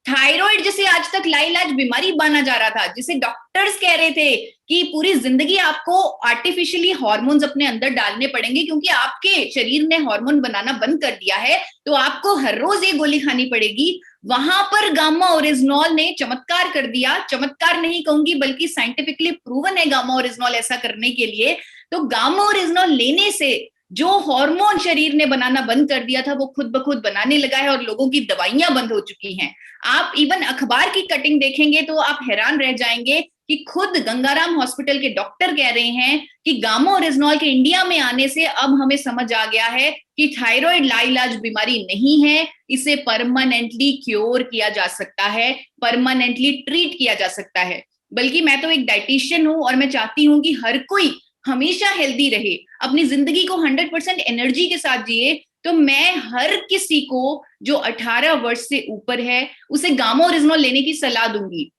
थायराइड जिसे आज तक लाइलाज बीमारी माना जा रहा था, जिसे डॉक्टर्स कह रहे थे कि पूरी जिंदगी आपको आर्टिफिशियली हार्मोन्स अपने अंदर डालने पड़ेंगे क्योंकि आपके शरीर ने हार्मोन बनाना बंद कर दिया है, तो आपको हर रोज ये गोली खानी पड़ेगी। वहां पर गामा ओरिजिनॉल ने चमत्कार कर दिया। चमत्कार नहीं कहूंगी बल्कि साइंटिफिकली प्रूवन है गामा ओरिजिनॉल ऐसा करने के लिए। तो गामा ओरिजिनॉल लेने से जो हार्मोन शरीर ने बनाना बंद कर दिया था वो खुद ब खुद बनाने लगा है और लोगों की दवाइयां बंद हो चुकी हैं। आप इवन अखबार की कटिंग देखेंगे तो आप हैरान रह जाएंगे कि खुद गंगाराम हॉस्पिटल के डॉक्टर कह रहे हैं कि गामा ओरिजिनॉल के इंडिया में आने से अब हमें समझ आ गया है कि थायराइड लाइलाज बीमारी नहीं है, इसे परमानेंटली क्योर किया जा सकता है, परमानेंटली ट्रीट किया जा सकता है। बल्कि मैं तो एक डाइटिशियन हूं और मैं चाहती हूं कि हर कोई हमेशा हेल्दी रहे, अपनी जिंदगी को 100% एनर्जी के साथ जिए। तो मैं हर किसी को जो 18 वर्ष से ऊपर है उसे गामा ओरिजिनॉल लेने की सलाह दूंगी।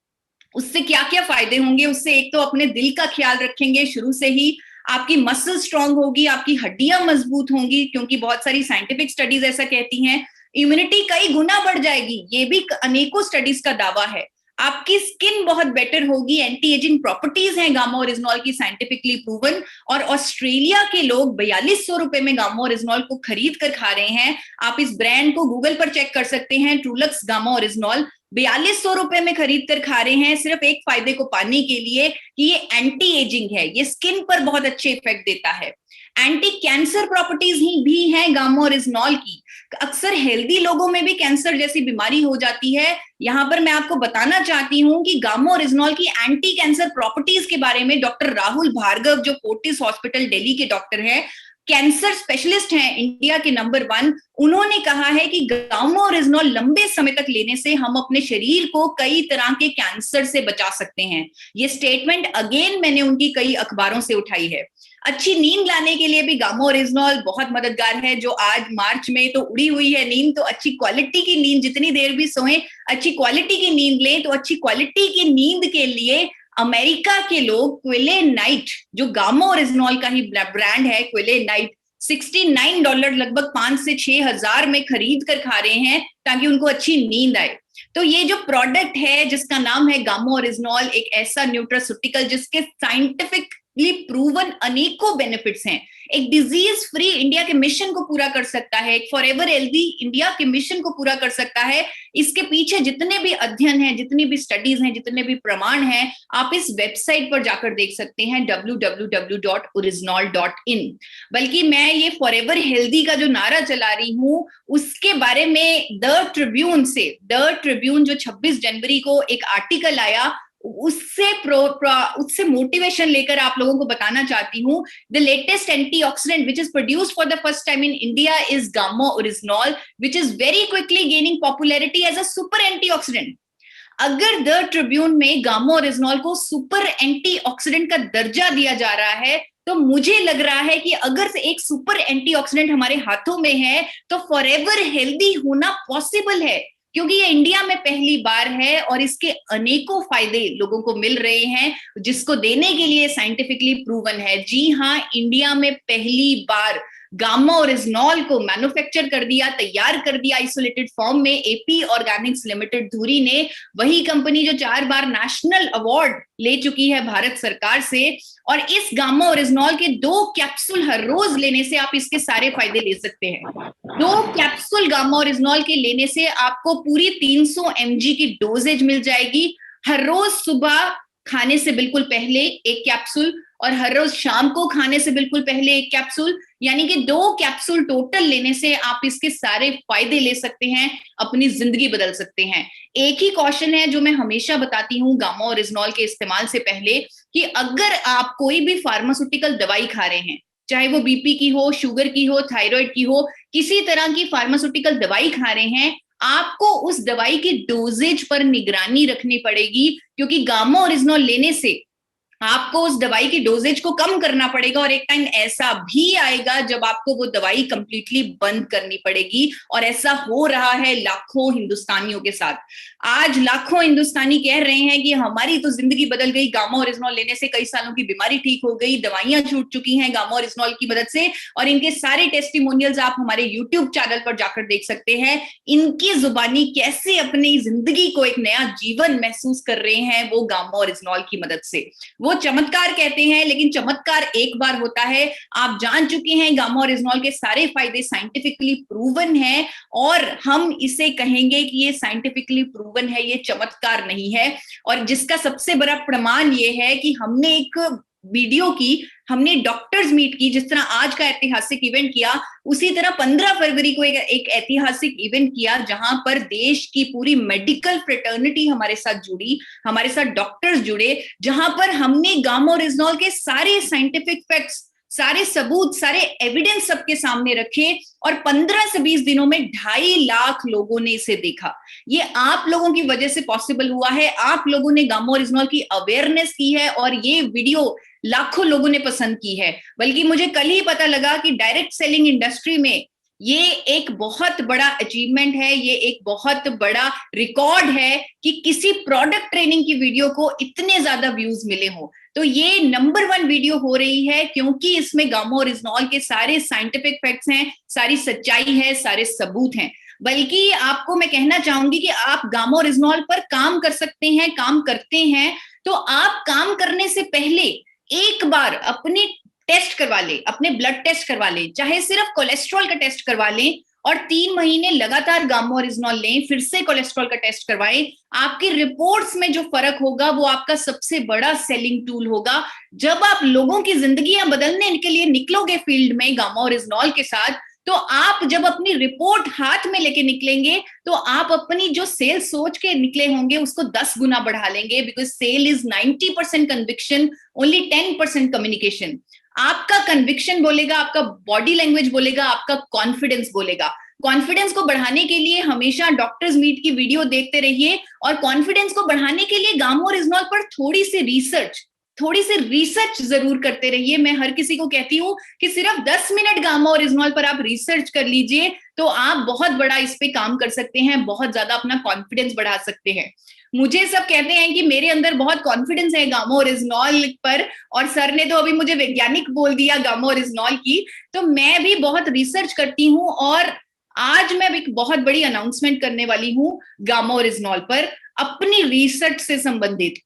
उससे क्या क्या फायदे होंगे? उससे एक तो अपने दिल का ख्याल रखेंगे शुरू से ही, आपकी मसल स्ट्रांग होगी, आपकी हड्डियां मजबूत होंगी क्योंकि बहुत सारी साइंटिफिक स्टडीज ऐसा कहती हैं। इम्यूनिटी कई गुना बढ़ जाएगी, ये भी अनेकों स्टडीज का दावा है। आपकी स्किन बहुत बेटर होगी, एंटी एजिंग प्रॉपर्टीज हैं गामा ओरिजिनॉल की साइंटिफिकली प्रूवन। और ऑस्ट्रेलिया के लोग 4200 रुपए में गामा ओरिजिनॉल को खरीद कर खा रहे हैं। आप इस ब्रांड को गूगल पर चेक कर सकते हैं, ट्रूलक्स गामा ओरिजिनॉल 4200 रुपए में खरीद कर खा रहे हैं सिर्फ एक फायदे को पाने के लिए कि ये एंटी एजिंग है, ये स्किन पर बहुत अच्छे इफेक्ट देता है। एंटी कैंसर प्रॉपर्टीज ही भी हैं गामा ओरिजिनॉल की। अक्सर हेल्दी लोगों में भी कैंसर जैसी बीमारी हो जाती है। यहां पर मैं आपको बताना चाहती हूं कि गामा ओरिजिनॉल की एंटी कैंसर प्रॉपर्टीज के बारे में डॉक्टर राहुल भार्गव, जो फोर्टिस हॉस्पिटल दिल्ली के डॉक्टर हैं, कैंसर स्पेशलिस्ट हैं इंडिया के नंबर 1, उन्होंने कहा है कि गामा ओरिजिनॉल लंबे समय तक लेने से हम अपने शरीर को कई तरह के कैंसर से बचा सकते हैं। ये स्टेटमेंट अगेन मैंने उनकी कई अखबारों से उठाई है। अच्छी नींद लाने के लिए भी गामा ओरिजिनॉल बहुत मददगार है। जो आज मार्च में तो उड़ी हुई है नींद, तो अच्छी क्वालिटी की नींद, जितनी देर भी सोएं अच्छी क्वालिटी की नींद लें। तो अच्छी क्वालिटी की नींद के लिए अमेरिका के लोग क्विलेनाइट, जो गामा ओरिजिनॉल का ही ब्रांड है, क्विलेनाइट $69 लगभग 5 से 6 हजार में खरीद कर खा रहे हैं ताकि उनको अच्छी नींद आए। तो ये जो प्रोडक्ट है जिसका नाम है गामा ओरिजिनॉल, एक ऐसा न्यूट्रास्यूटिकल जिसके साइंटिफिकली प्रूवन अनेकों बेनिफिट्स हैं, एक डिजीज फ्री इंडिया के मिशन को पूरा कर सकता है, एक फॉरएवर हेल्दी इंडिया के मिशन को पूरा कर सकता है। इसके पीछे जितने भी अध्ययन हैं, जितनी भी स्टडीज हैं, जितने भी प्रमाण हैं, आप इस वेबसाइट पर जाकर देख सकते हैं www.originol.in। बल्कि मैं ये फॉरएवर हेल्दी का जो नारा चला रही हूं उसके बारे में द ट्रिब्यून जो 26 जनवरी को एक आर्टिकल आया, उससे मोटिवेशन लेकर आप लोगों को बताना चाहती हूँ। The latest antioxidant which is produced for the first time in India is gamma oryzanol, which is very quickly gaining popularity as a super antioxidant. अगर द ट्रिब्यून में गामा ओरिजिनॉल को सुपर एंटीऑक्सीडेंट का दर्जा दिया जा रहा है, तो मुझे लग रहा है कि अगर एक सुपर एंटीऑक्सीडेंट हमारे हाथों में है तो फॉरएवर हेल्दी होना पॉसिबल है, क्योंकि ये इंडिया में पहली बार है और इसके अनेकों फायदे लोगों को मिल रहे हैं, जिसको देने के लिए साइंटिफिकली प्रूवन है। जी हाँ, इंडिया में पहली बार गामा ओरिजिनॉल को मैन्युफैक्चर कर दिया, तैयार कर दिया आइसोलेटेड फॉर्म में एपी ऑर्गेनिक्स लिमिटेड धुरी ने, वही कंपनी जो 4 बार नेशनल अवार्ड ले चुकी है भारत सरकार से। और इस गामा ओरिजिनॉल के 2 कैप्सूल हर रोज लेने से आप इसके सारे फायदे ले सकते हैं। 2 कैप्सूल गामा ओरिजिनॉल के लेने से आपको पूरी 300 mg की डोजेज मिल जाएगी। हर रोज सुबह खाने से बिल्कुल पहले 1 कैप्सूल और हर रोज शाम को खाने से बिल्कुल पहले 1 कैप्सूल, यानी कि 2 कैप्सूल टोटल लेने से आप इसके सारे फायदे ले सकते हैं, अपनी जिंदगी बदल सकते हैं। एक ही कॉशन है जो मैं हमेशा बताती हूँ गामा ओरिजिनॉल के इस्तेमाल से पहले, कि अगर आप कोई भी फार्मास्यूटिकल दवाई खा रहे हैं, चाहे वो बीपी की हो, शुगर की हो, थायराइड की हो, किसी तरह की फार्मास्यूटिकल दवाई खा रहे हैं, आपको उस दवाई की डोजेज पर निगरानी रखनी पड़ेगी, क्योंकि गामा ओरिजिनॉल लेने से आपको उस दवाई की डोजेज को कम करना पड़ेगा और एक टाइम ऐसा भी आएगा जब आपको वो दवाई कंप्लीटली बंद करनी पड़ेगी। और ऐसा हो रहा है लाखों हिंदुस्तानियों के साथ। आज लाखों हिंदुस्तानी कह रहे हैं कि हमारी तो जिंदगी बदल गई, गामा ओरिजिनॉल लेने से कई सालों की बीमारी ठीक हो गई, दवाइयां छूट चुकी हैं गामा ओरिजिनॉल की मदद से। और इनके सारे टेस्टिमोनियल्स आप हमारे यूट्यूब चैनल पर जाकर देख सकते हैं। इनकी जुबानी कैसे अपनी जिंदगी को एक नया जीवन महसूस कर रहे हैं वो गामा ओरिजिनॉल की मदद से। वो चमत्कार कहते हैं, लेकिन चमत्कार एक बार होता है। आप जान चुके हैं गामा ओरिजिनॉल के सारे फायदे साइंटिफिकली प्रूवन है, और हम इसे कहेंगे कि ये साइंटिफिकली प्रूवन है, ये चमत्कार नहीं है। और जिसका सबसे बड़ा प्रमाण ये है कि हमने एक वीडियो की, हमने डॉक्टर्स मीट की, जिस तरह आज का ऐतिहासिक इवेंट किया, उसी तरह 15 फरवरी को एक ऐतिहासिक इवेंट किया जहां पर देश की पूरी मेडिकल फ्रेटर्निटी हमारे साथ जुड़ी, हमारे साथ डॉक्टर्स जुड़े, जहां पर हमने गामा ओरिजिनॉल के सारे साइंटिफिक फैक्ट्स, सारे सबूत, सारे एविडेंस सबके सामने रखे, और 15 से 20 दिनों में 2.5 लाख लोगों ने इसे देखा। ये आप लोगों की वजह से पॉसिबल हुआ है। आप लोगों ने गामा ओरिजिनॉल की अवेयरनेस की है और ये वीडियो लाखों लोगों ने पसंद की है। बल्कि मुझे कल ही पता लगा कि डायरेक्ट सेलिंग इंडस्ट्री में ये एक बहुत बड़ा अचीवमेंट है, ये एक बहुत बड़ा रिकॉर्ड है कि किसी प्रोडक्ट ट्रेनिंग की वीडियो को इतने ज्यादा व्यूज मिले हों। तो ये नंबर 1 वीडियो हो रही है क्योंकि इसमें गामा ओरिजिनॉल के सारे साइंटिफिक फैक्ट्स हैं, सारी सच्चाई है, सारे सबूत हैं। बल्कि आपको मैं कहना चाहूंगी कि आप गामा ओरिजिनॉल पर काम कर सकते हैं, काम करते हैं, तो आप काम करने से पहले एक बार अपने टेस्ट करवा ले, अपने ब्लड टेस्ट करवा ले, चाहे सिर्फ कोलेस्ट्रॉल का टेस्ट करवा लें, और 3 महीने लगातार गामा ओरिजिनॉल लें, फिर से कोलेस्ट्रॉल का टेस्ट करवाएं। आपकी रिपोर्ट्स में जो फर्क होगा वो आपका सबसे बड़ा सेलिंग टूल होगा। जब आप लोगों की जिंदगियां बदलने के लिए निकलोगे फील्ड में गामा ओरिजिनॉल के साथ, तो आप जब अपनी रिपोर्ट हाथ में लेके निकलेंगे तो आप अपनी जो सेल सोच के निकले होंगे उसको 10 गुना बढ़ा लेंगे, because sale is 90% conviction, only 10% communication. आपका कन्विक्शन बोलेगा, आपका बॉडी लैंग्वेज बोलेगा, आपका कॉन्फिडेंस बोलेगा। कॉन्फिडेंस को बढ़ाने के लिए हमेशा डॉक्टर्स मीट की वीडियो देखते रहिए, और कॉन्फिडेंस को बढ़ाने के लिए गामा ओरिजिनॉल पर थोड़ी सी रिसर्च जरूर करते रहिए। मैं हर किसी को कहती हूँ कि सिर्फ 10 मिनट गामा ओरिजिनॉल पर आप रिसर्च कर लीजिए तो आप बहुत बड़ा इस पे काम कर सकते हैं, बहुत ज्यादा अपना कॉन्फिडेंस बढ़ा सकते हैं। मुझे सब कहते हैं कि मेरे अंदर बहुत कॉन्फिडेंस है गामा ओरिजिनॉल पर, और सर ने तो अभी मुझे वैज्ञानिक बोल दिया गामा ओरिजिनॉल की। तो मैं भी बहुत रिसर्च करती हूँ, और आज मैं एक बहुत बड़ी अनाउंसमेंट करने वाली हूँ गामा ओरिजिनॉल पर अपनी रिसर्च से संबंधित।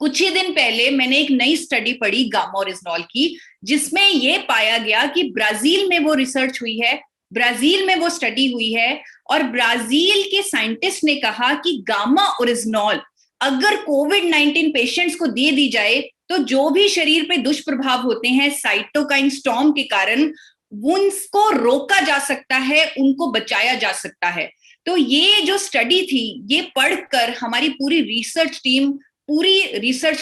कुछ ही दिन पहले मैंने एक नई स्टडी पढ़ी गामा ओरिजिनॉल की, जिसमें यह पाया गया कि ब्राजील में वो रिसर्च हुई है, ब्राजील में वो स्टडी हुई है, और ब्राजील के साइंटिस्ट ने कहा कि गामा ओरिजिनॉल अगर कोविड-19 पेशेंट्स को दे दी जाए तो जो भी शरीर पे दुष्प्रभाव होते हैं साइटोकाइन स्टॉर्म के कारण, उनको रोका जा सकता है, उनको बचाया जा सकता है। तो ये जो स्टडी थी, ये पढ़कर हमारी पूरी रिसर्च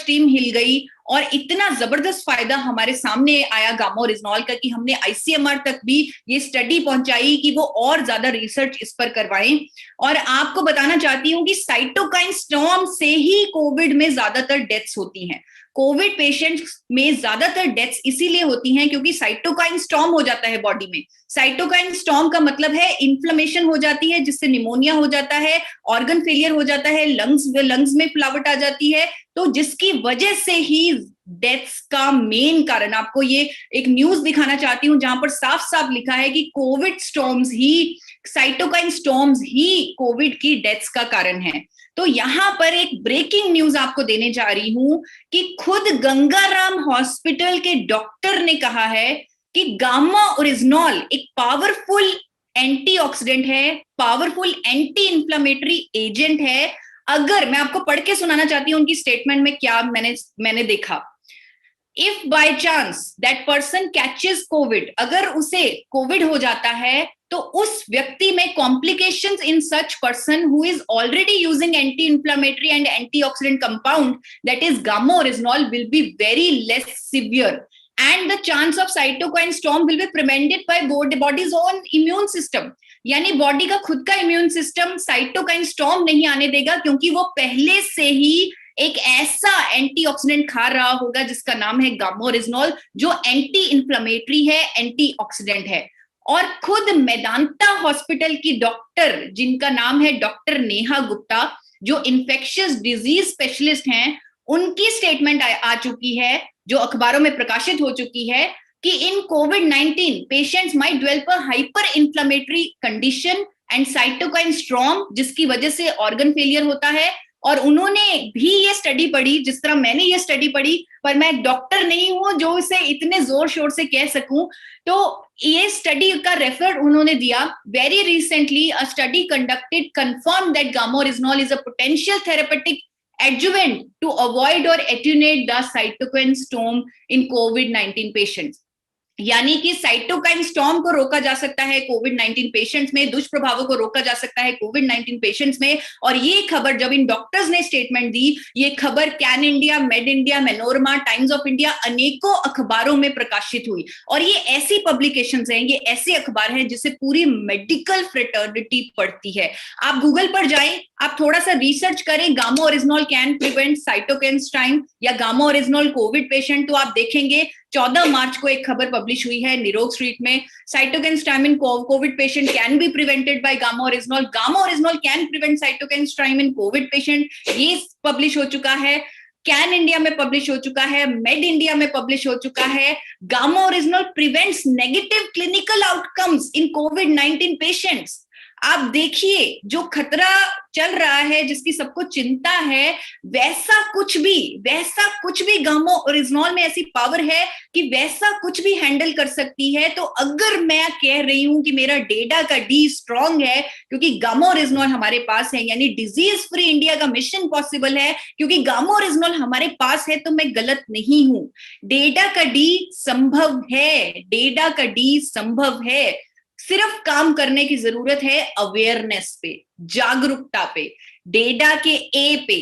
टीम हिल गई, और इतना जबरदस्त फायदा हमारे सामने आया गामा ओरिजिनॉल का कि हमने ICMR तक भी ये स्टडी पहुंचाई कि वो और ज्यादा रिसर्च इस पर करवाएं। और आपको बताना चाहती हूँ कि साइटोकाइन स्टॉर्म से ही कोविड में ज्यादातर डेथ्स होती हैं। कोविड पेशेंट्स में ज्यादातर डेथ्स इसीलिए होती हैं क्योंकि साइटोकाइन स्टॉर्म हो जाता है बॉडी में। साइटोकाइन स्टॉर्म का मतलब है इन्फ्लेमेशन हो जाती है, जिससे निमोनिया हो जाता है, ऑर्गन फेलियर हो जाता है, लंग्स में फ्लावट आ जाती है, तो जिसकी वजह से ही डेथ्स का मेन कारण। आपको ये एक न्यूज दिखाना चाहती हूँ जहां पर साफ साफ लिखा है कि कोविड स्टॉर्म्स ही, साइटोकाइन स्टॉर्म्स ही कोविड की डेथ्स का कारण है। तो यहां पर एक ब्रेकिंग न्यूज आपको देने जा रही हूं कि खुद गंगाराम हॉस्पिटल के डॉक्टर ने कहा है कि गामा ओरिजिनॉल एक पावरफुल एंटीऑक्सीडेंट है, पावरफुल एंटी इंफ्लेमेटरी एजेंट है। अगर मैं आपको पढ़ के सुनाना चाहती हूँ उनकी स्टेटमेंट में क्या मैंने देखा। If by chance that person catches Covid, अगर उसे कोविड हो जाता है तो उस व्यक्ति में complications in such person who is already using anti inflammatory and antioxidant compound that is gamma original will be very less severe, and the chance of cytokine storm will be prevented by body's own immune system। यानी body का खुद का immune system cytokine storm नहीं आने देगा, क्योंकि वो पहले से ही एक ऐसा एंटीऑक्सीडेंट खा रहा होगा जिसका नाम है गामोरिजनॉल, जो एंटी इंफ्लेमेटरी है, एंटीऑक्सीडेंट है। और खुद मेदांता हॉस्पिटल की डॉक्टर, जिनका नाम है डॉक्टर नेहा गुप्ता, जो इन्फेक्शियस डिजीज स्पेशलिस्ट हैं, उनकी स्टेटमेंट आ चुकी है, जो अखबारों में प्रकाशित हो चुकी है, कि इन कोविड-19 patients might develop a hyper inflammatory condition and cytokine storm, जिसकी वजह से ऑर्गन फेलियर होता है। और उन्होंने भी ये स्टडी पढ़ी, जिस तरह मैंने ये स्टडी पढ़ी, पर मैं एक डॉक्टर नहीं हूं जो इसे इतने जोर शोर से कह सकूं। तो ये स्टडी का रेफर उन्होंने दिया, very recently a study conducted confirm that gamma oryzanol is a potential therapeutic adjuvant to avoid or attenuate the cytokine storm in COVID-19 patients। यानी कि साइटोकाइन स्टॉर्म को रोका जा सकता है कोविड-19 पेशेंट्स में, दुष्प्रभावों को रोका जा सकता है कोविड-19 पेशेंट्स में। और ये खबर जब इन डॉक्टर्स ने स्टेटमेंट दी, ये खबर कैन इंडिया, मेड India, Manorama, Times of India, अनेकों अखबारों में प्रकाशित हुई। और ये ऐसी पब्लिकेशंस हैं, ये ऐसे अखबार हैं जिसे पूरी मेडिकल फ्रेटर्निटी पढ़ती है। आप गूगल पर जाएं, आप थोड़ा सा रिसर्च करें, gamma oryzanol can prevent cytokine storm या गामा ओरिजिनॉल कोविड पेशेंट, तो आप देखेंगे 14 मार्च को एक खबर पब्लिश हुई है निरोग स्ट्रीट में, cytokine storm in Covid patient can be prevented by gamma oryzanol can prevent cytokine storm in Covid patient, ये पब्लिश हो चुका है। कैन इंडिया में पब्लिश हो चुका है, मेड इंडिया में पब्लिश हो चुका है। Gamma original prevents negative clinical outcomes in कोविड-19 पेशेंट्स। आप देखिए, जो खतरा चल रहा है, जिसकी सबको चिंता है, वैसा कुछ भी गामा ओरिजिनॉल में ऐसी पावर है कि वैसा कुछ भी हैंडल कर सकती है। तो अगर मैं कह रही हूं कि मेरा डेटा का डी स्ट्रांग है क्योंकि गामा ओरिजिनॉल हमारे पास है, यानी डिजीज फ्री इंडिया का मिशन पॉसिबल है क्योंकि गामा ओरिजिनॉल हमारे पास है, तो मैं गलत नहीं हूं। डेटा का डी संभव है, सिर्फ काम करने की जरूरत है अवेयरनेस पे, जागरूकता पे, डेटा के ए पे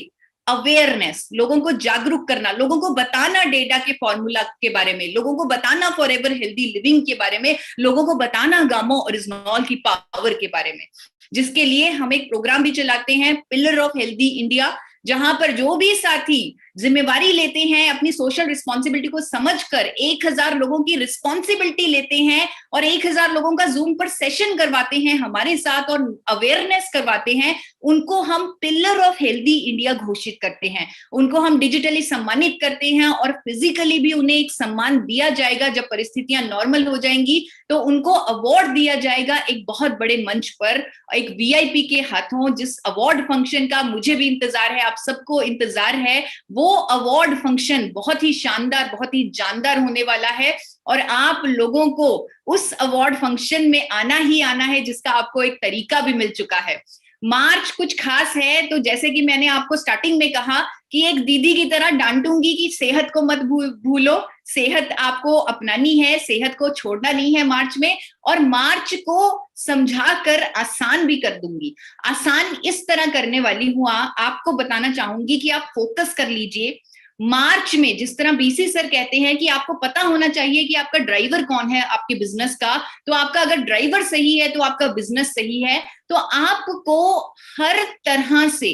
अवेयरनेस, लोगों को जागरूक करना, लोगों को बताना डेटा के फॉर्मूला के बारे में, लोगों को बताना फॉरएवर हेल्दी लिविंग के बारे में, लोगों को बताना गामा ओरिजिनॉल की पावर के बारे में, जिसके लिए हम एक प्रोग्राम भी चलाते हैं, पिलर ऑफ हेल्दी इंडिया, जहां पर जो भी साथी जिम्मेवारी लेते हैं, अपनी सोशल रिस्पॉन्सिबिलिटी को समझकर 1000 लोगों की रिस्पॉन्सिबिलिटी लेते हैं और 1000 लोगों का जूम पर सेशन करवाते हैं हमारे साथ और अवेयरनेस करवाते हैं, उनको हम पिलर ऑफ हेल्दी इंडिया घोषित करते हैं। उनको हम डिजिटली सम्मानित करते हैं और फिजिकली भी उन्हें एक सम्मान दिया जाएगा। जब परिस्थितियां नॉर्मल हो जाएंगी तो उनको अवार्ड दिया जाएगा एक बहुत बड़े मंच पर, एक वीआईपी के हाथों। जिस अवार्ड फंक्शन का मुझे भी इंतजार है, आप सबको इंतजार है, वो अवार्ड फंक्शन बहुत ही शानदार, बहुत ही जानदार होने वाला है और आप लोगों को उस अवार्ड फंक्शन में आना ही आना है, जिसका आपको एक तरीका भी मिल चुका है। मार्च कुछ खास है, तो जैसे कि मैंने आपको स्टार्टिंग में कहा कि एक दीदी की तरह डांटूंगी कि सेहत को मत भूलो, सेहत आपको अपनानी है, सेहत को छोड़ना नहीं है मार्च में, और मार्च को समझाकर आसान भी कर दूंगी। आसान इस तरह करने वाली हूं, आपको बताना चाहूंगी कि आप फोकस कर लीजिए। मार्च में जिस तरह बीसी सर कहते हैं कि आपको पता होना चाहिए कि आपका ड्राइवर कौन है आपके बिजनेस का, तो आपका अगर ड्राइवर सही है तो आपका बिजनेस सही है। तो आपको हर तरह से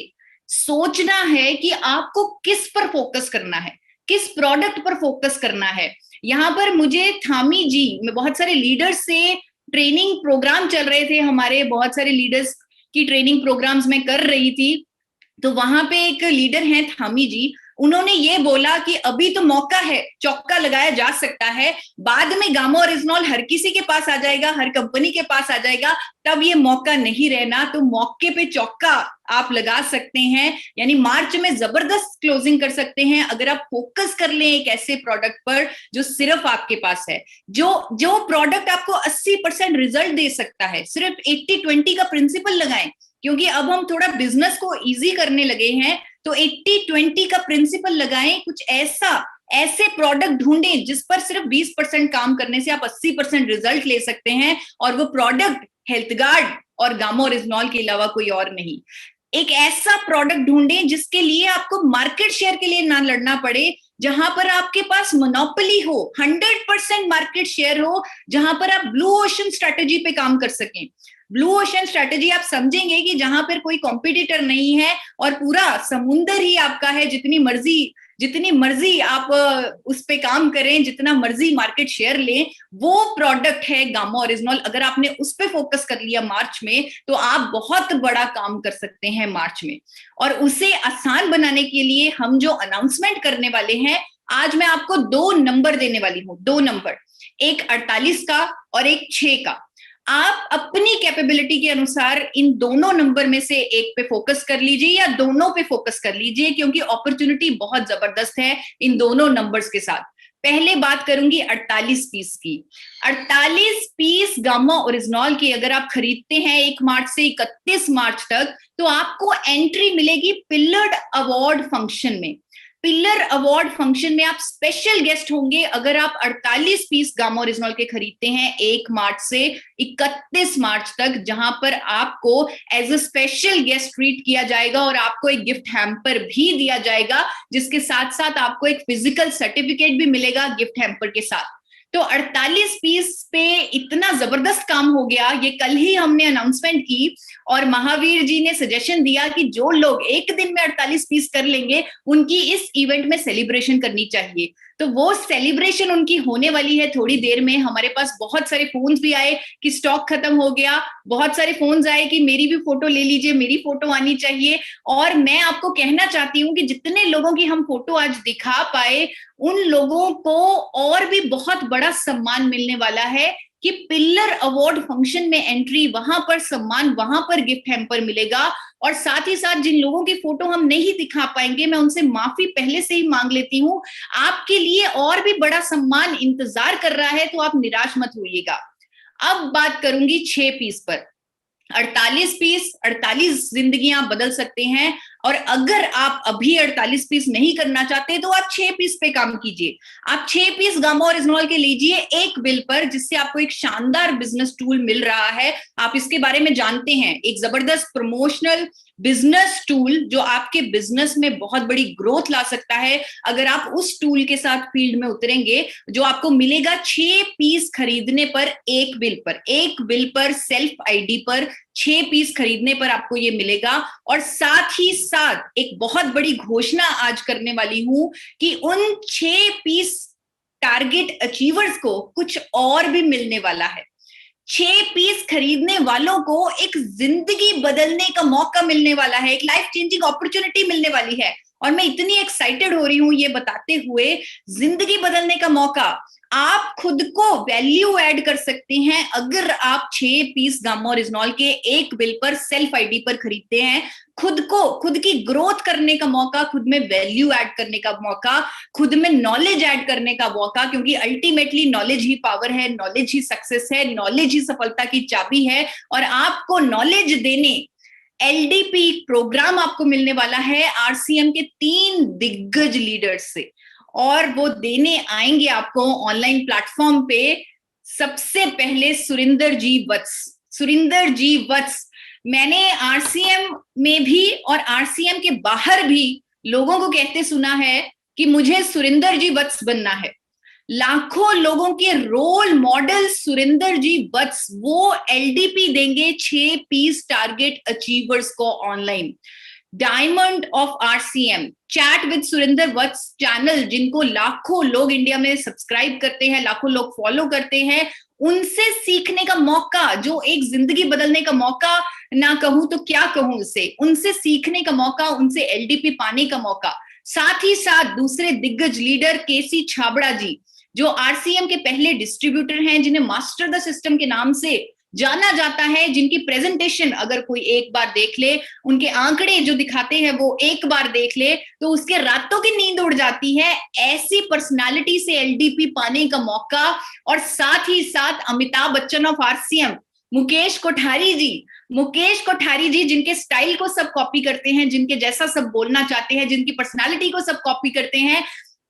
सोचना है कि आपको किस पर फोकस करना है, किस प्रोडक्ट पर फोकस करना है। यहाँ पर मुझे थामी जी, मैं बहुत सारे लीडर्स से ट्रेनिंग प्रोग्राम चल रहे थे, हमारे बहुत सारे लीडर्स की ट्रेनिंग प्रोग्राम्स में कर रही थी, तो वहां पे एक लीडर हैं थामी जी, उन्होंने ये बोला कि अभी तो मौका है, चौका लगाया जा सकता है, बाद में गामा ओरिजिनॉल हर किसी के पास आ जाएगा, हर कंपनी के पास आ जाएगा, तब ये मौका नहीं रहना, तो मौके पे चौका आप लगा सकते हैं, यानी मार्च में जबरदस्त क्लोजिंग कर सकते हैं अगर आप फोकस कर लें एक ऐसे प्रोडक्ट पर जो सिर्फ आपके पास है, जो प्रोडक्ट आपको 80% रिजल्ट दे सकता है। सिर्फ 80-20 का प्रिंसिपल लगाएं, क्योंकि अब हम थोड़ा बिजनेस को इजी करने लगे हैं, तो 80-20 का प्रिंसिपल लगाएं। कुछ ऐसे प्रोडक्ट ढूंढें जिस पर सिर्फ 20% काम करने से आप 80% रिजल्ट ले सकते हैं, और वो प्रोडक्ट हेल्थ गार्ड और गामा ओरिजिनॉल के अलावा कोई और नहीं। एक ऐसा प्रोडक्ट ढूंढें जिसके लिए आपको मार्केट शेयर के लिए ना लड़ना पड़े, जहां पर आपके पास मोनोपोली हो, 100% मार्केट शेयर हो, जहां पर आप ब्लू ओशन स्ट्रेटेजी पे काम कर सकें। ब्लू ओशन स्ट्रेटेजी आप समझेंगे कि जहां पर कोई कॉम्पिटिटर नहीं है और पूरा समुंदर ही आपका है, जितनी मर्जी आप उस पे काम करें, जितना मर्जी मार्केट शेयर लें, वो प्रोडक्ट है गामा ओरिजिनल। अगर आपने उस पे फोकस कर लिया मार्च में, तो आप बहुत बड़ा काम कर सकते हैं मार्च में। और उसे आसान बनाने के लिए हम जो अनाउंसमेंट करने वाले हैं, आज मैं आपको 2 नंबर देने वाली हूं, 2 नंबर, एक 48 का और एक 6 का। आप अपनी कैपेबिलिटी के अनुसार इन दोनों नंबर में से एक पे फोकस कर लीजिए या दोनों पे फोकस कर लीजिए, क्योंकि अपॉर्चुनिटी बहुत जबरदस्त है इन दोनों नंबर्स के साथ। पहले बात करूंगी 48 पीस की। 48 पीस गामा ओरिजिनल की अगर आप खरीदते हैं 1 मार्च से 31 मार्च तक, तो आपको एंट्री मिलेगी पिलर्ड अवार्ड फंक्शन में। पिलर अवार्ड फंक्शन में आप स्पेशल गेस्ट होंगे अगर आप 48 पीस गामा ओरिजिनल के खरीदते हैं 1 मार्च से 31 मार्च तक, जहां पर आपको as a special guest treat किया जाएगा और आपको एक गिफ्ट हैम्पर भी दिया जाएगा, जिसके साथ साथ आपको एक फिजिकल सर्टिफिकेट भी मिलेगा गिफ्ट हैम्पर के साथ। तो 48 पीस पे इतना जबरदस्त काम हो गया, ये कल ही हमने अनाउंसमेंट की और महावीर जी ने सजेशन दिया कि जो लोग एक दिन में 48 पीस कर लेंगे, उनकी इस इवेंट में सेलिब्रेशन करनी चाहिए। तो वो सेलिब्रेशन उनकी होने वाली है थोड़ी देर में। हमारे पास बहुत सारे फोन्स भी आए कि स्टॉक खत्म हो गया, बहुत सारे फोन्स आए कि मेरी भी फोटो ले लीजिए, मेरी फोटो आनी चाहिए। और मैं आपको कहना चाहती हूँ कि जितने लोगों की हम फोटो आज दिखा पाए, उन लोगों को और भी बहुत बड़ा सम्मान मिलने वाला है कि पिलर अवार्ड फंक्शन में एंट्री, वहां पर सम्मान, वहां पर गिफ्ट हैम्पर मिलेगा। और साथ ही साथ जिन लोगों की फोटो हम नहीं दिखा पाएंगे, मैं उनसे माफी पहले से ही मांग लेती हूँ। आपके लिए और भी बड़ा सम्मान इंतजार कर रहा है, तो आप निराश मत होइएगा। अब बात करूंगी 6 पीस पर। 48 पीस, 48 जिंदगियां बदल सकते हैं। और अगर आप अभी 48 पीस नहीं करना चाहते, तो आप 6 पीस पे काम कीजिए। आप 6 पीस गामा ओरिजिनल के लीजिए एक बिल पर, जिससे आपको एक शानदार बिजनेस टूल मिल रहा है। आप इसके बारे में जानते हैं, एक जबरदस्त प्रमोशनल बिजनेस टूल जो आपके बिजनेस में बहुत बड़ी ग्रोथ ला सकता है। अगर आप उस टूल के साथ फील्ड में उतरेंगे, जो आपको मिलेगा 6 पीस खरीदने पर एक बिल पर सेल्फ आईडी पर 6 पीस खरीदने पर आपको ये मिलेगा। और साथ ही साथ एक बहुत बड़ी घोषणा आज करने वाली हूं कि उन 6 पीस टारगेट अचीवर्स को कुछ और भी मिलने वाला है। 6 पीस खरीदने वालों को एक जिंदगी बदलने का मौका मिलने वाला है, एक लाइफ चेंजिंग अपॉर्चुनिटी मिलने वाली है। और मैं इतनी एक्साइटेड हो रही हूं ये बताते हुए, जिंदगी बदलने का मौका। आप खुद को वैल्यू ऐड कर सकते हैं अगर आप 6 पीस गामा ओरिजिनल के एक बिल पर सेल्फ आईडी पर खरीदते हैं। खुद की ग्रोथ करने का मौका, खुद में वैल्यू ऐड करने का मौका, खुद में नॉलेज ऐड करने का मौका, क्योंकि अल्टीमेटली नॉलेज ही पावर है, नॉलेज ही सक्सेस है, नॉलेज ही सफलता की चाबी है। और आपको नॉलेज देने एलडीपी प्रोग्राम आपको मिलने वाला है आरसीएम के 3 दिग्गज लीडर्स से, और वो देने आएंगे आपको ऑनलाइन प्लेटफॉर्म पे। सबसे पहले सुरिंदर जी वत्स। मैंने आरसीएम में भी और आरसीएम के बाहर भी लोगों को कहते सुना है कि मुझे सुरिंदर जी वत्स बनना है। लाखों लोगों के रोल मॉडल सुरिंदर जी वत्स, वो एलडीपी देंगे 6 पीस टारगेट अचीवर्स को online. Diamond of RCM, chat with Surinder Vats channel, जिनको लाखों लोग इंडिया में सब्सक्राइब करते हैं, लाखों लोग फॉलो करते हैं, उनसे सीखने का मौका, जो एक जिंदगी बदलने का मौका ना कहूं तो क्या कहूं उसे, उनसे सीखने का मौका, उनसे एलडीपी पाने का मौका। साथ ही साथ दूसरे दिग्गज लीडर केसी छाबड़ा जी, जो आरसीएम के पहले डिस्ट्रीब्यूटर हैं, जिन्हें मास्टर द सिस्टम के नाम से जाना जाता है, जिनकी प्रेजेंटेशन अगर कोई एक बार देख ले, उनके आंकड़े जो दिखाते हैं वो एक बार देख ले, तो उसके रातों की नींद उड़ जाती है। ऐसी पर्सनालिटी से एलडीपी पाने का मौका। और साथ ही साथ अमिताभ बच्चन ऑफ आरसीएम, मुकेश कोठारी जी, जिनके स्टाइल को सब कॉपी करते हैं, जिनके जैसा सब बोलना चाहते हैं, जिनकी पर्सनालिटी को सब कॉपी करते हैं,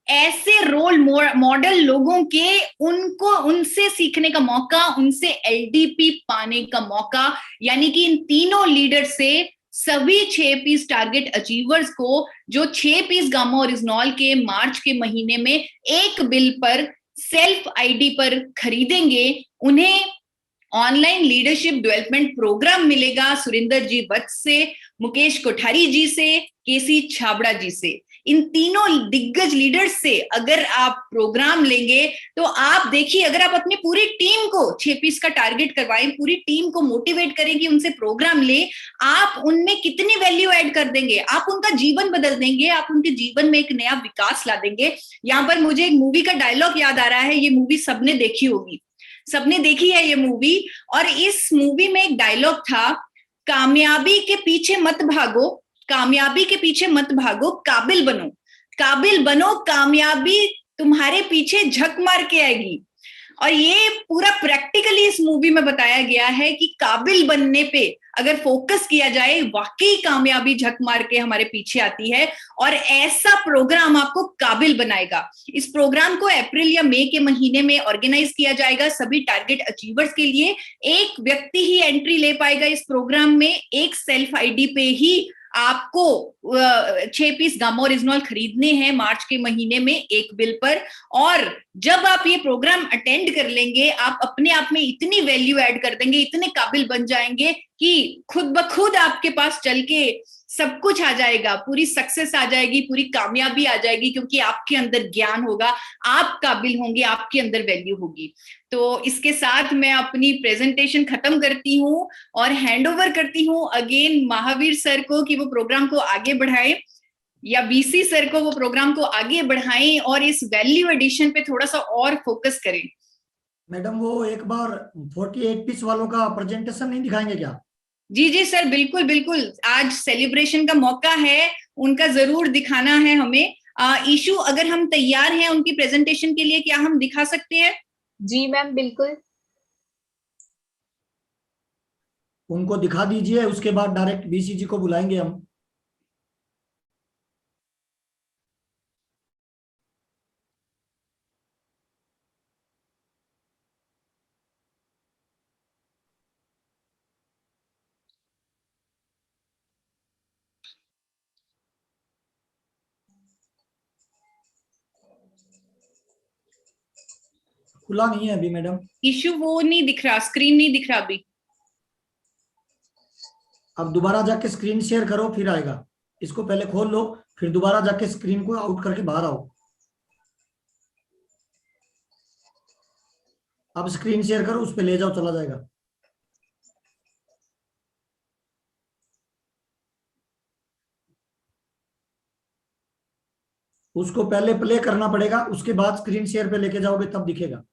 ऐसे रोल मॉडल लोगों के उनसे सीखने का मौका, उनसे एलडीपी पाने का मौका। यानी कि इन तीनों लीडर से सभी 6 पीस टारगेट अचीवर्स को, जो 6 पीस गामा ओरिजिनल के मार्च के महीने में एक बिल पर सेल्फ आईडी पर खरीदेंगे, उन्हें ऑनलाइन लीडरशिप डेवलपमेंट प्रोग्राम मिलेगा सुरेंद्र जी वत्स से, मुकेश कोठारी जी से, केसी छाबड़ा जी से। इन तीनों दिग्गज लीडर्स से अगर आप प्रोग्राम लेंगे तो आप देखिए, अगर आप अपनी पूरी टीम को 6 पीस का टारगेट करवाएं, पूरी टीम को मोटिवेट करें कि उनसे प्रोग्राम ले, आप उनमें कितनी वैल्यू ऐड कर देंगे, आप उनका जीवन बदल देंगे, आप उनके जीवन में एक नया विकास ला देंगे। यहाँ पर मुझे एक मूवी का डायलॉग याद आ रहा है, ये मूवी सबने देखी होगी, सबने देखी है ये मूवी, और इस मूवी में एक डायलॉग था, कामयाबी के पीछे मत भागो, कामयाबी के पीछे मत भागो, काबिल बनो, काबिल बनो, कामयाबी तुम्हारे पीछे झक मार के आएगी। और ये पूरा प्रैक्टिकली इस मूवी में बताया गया है कि काबिल बनने पे अगर फोकस किया जाए, वाकई कामयाबी झक मार के हमारे पीछे आती है, और ऐसा प्रोग्राम आपको काबिल बनाएगा। इस प्रोग्राम को अप्रैल या मई के महीने में ऑर्गेनाइज किया जाएगा सभी टारगेट अचीवर्स के लिए। एक व्यक्ति ही एंट्री ले पाएगा इस प्रोग्राम में, एक सेल्फ आईडी पे ही आपको 6 पीस गामा ओरिजिनल खरीदने हैं मार्च के महीने में एक बिल पर। और जब आप ये प्रोग्राम अटेंड कर लेंगे, आप अपने आप में इतनी वैल्यू ऐड कर देंगे, इतने काबिल बन जाएंगे कि खुद ब खुद आपके पास चल के सब कुछ आ जाएगा, पूरी सक्सेस आ जाएगी, पूरी कामयाबी आ जाएगी, क्योंकि आपके अंदर ज्ञान होगा, आप काबिल होंगे, आपके अंदर वैल्यू होगी। तो इसके साथ मैं अपनी प्रेजेंटेशन खत्म करती हूँ और हैंड ओवर करती हूँ अगेन महावीर सर को कि वो प्रोग्राम को आगे बढ़ाएं, या बीसी सर को वो प्रोग्राम को आगे बढ़ाएं और इस वैल्यू एडिशन पे थोड़ा सा और फोकस करें। मैडम वो एक बार 48 पीस वालों का प्रेजेंटेशन नहीं दिखाएंगे क्या? जी जी सर, बिल्कुल बिल्कुल, आज सेलिब्रेशन का मौका है, उनका जरूर दिखाना है हमें। ईशू, अगर हम तैयार हैं उनकी प्रेजेंटेशन के लिए, क्या हम दिखा सकते हैं? जी मैम, बिल्कुल। उनको दिखा दीजिए, उसके बाद डायरेक्ट बीसीजी को बुलाएंगे हम। खुला नहीं है अभी मैडम। इशू वो नहीं दिख रहा, स्क्रीन नहीं दिख रहा अभी। अब दोबारा जाके स्क्रीन शेयर करो, फिर आएगा। इसको पहले खोल लो, फिर दोबारा जाके स्क्रीन को आउट करके बाहर आओ। अब स्क्रीन शेयर करो, उस पे ले जाओ, चला जाएगा। उसको पहले प्ले करना पड़ेगा, उसके बाद स्क्रीन शेयर पे लेके जाओगे तब दिखेगा।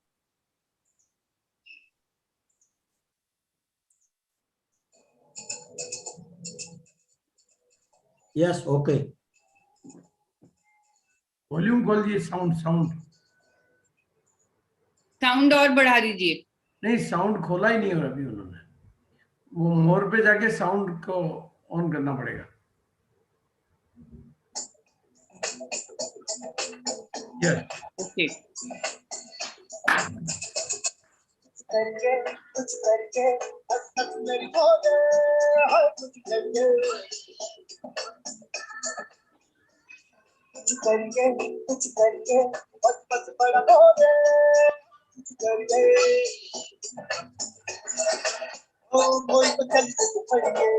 Yes, okay. वॉल्यूम खोल दिए, साउंड साउंड और बढ़ा दीजिए। नहीं, साउंड खोला ही नहीं हो अभी उन्होंने। वो मोर पे जाके साउंड को ऑन करना पड़ेगा। Yes, okay. करके कुछ करके हद मेरी खोदे हर कुछ करके कुछ करके बस बड़ा खोदे कुछ करके ओ कोई तो चल से फड़ गए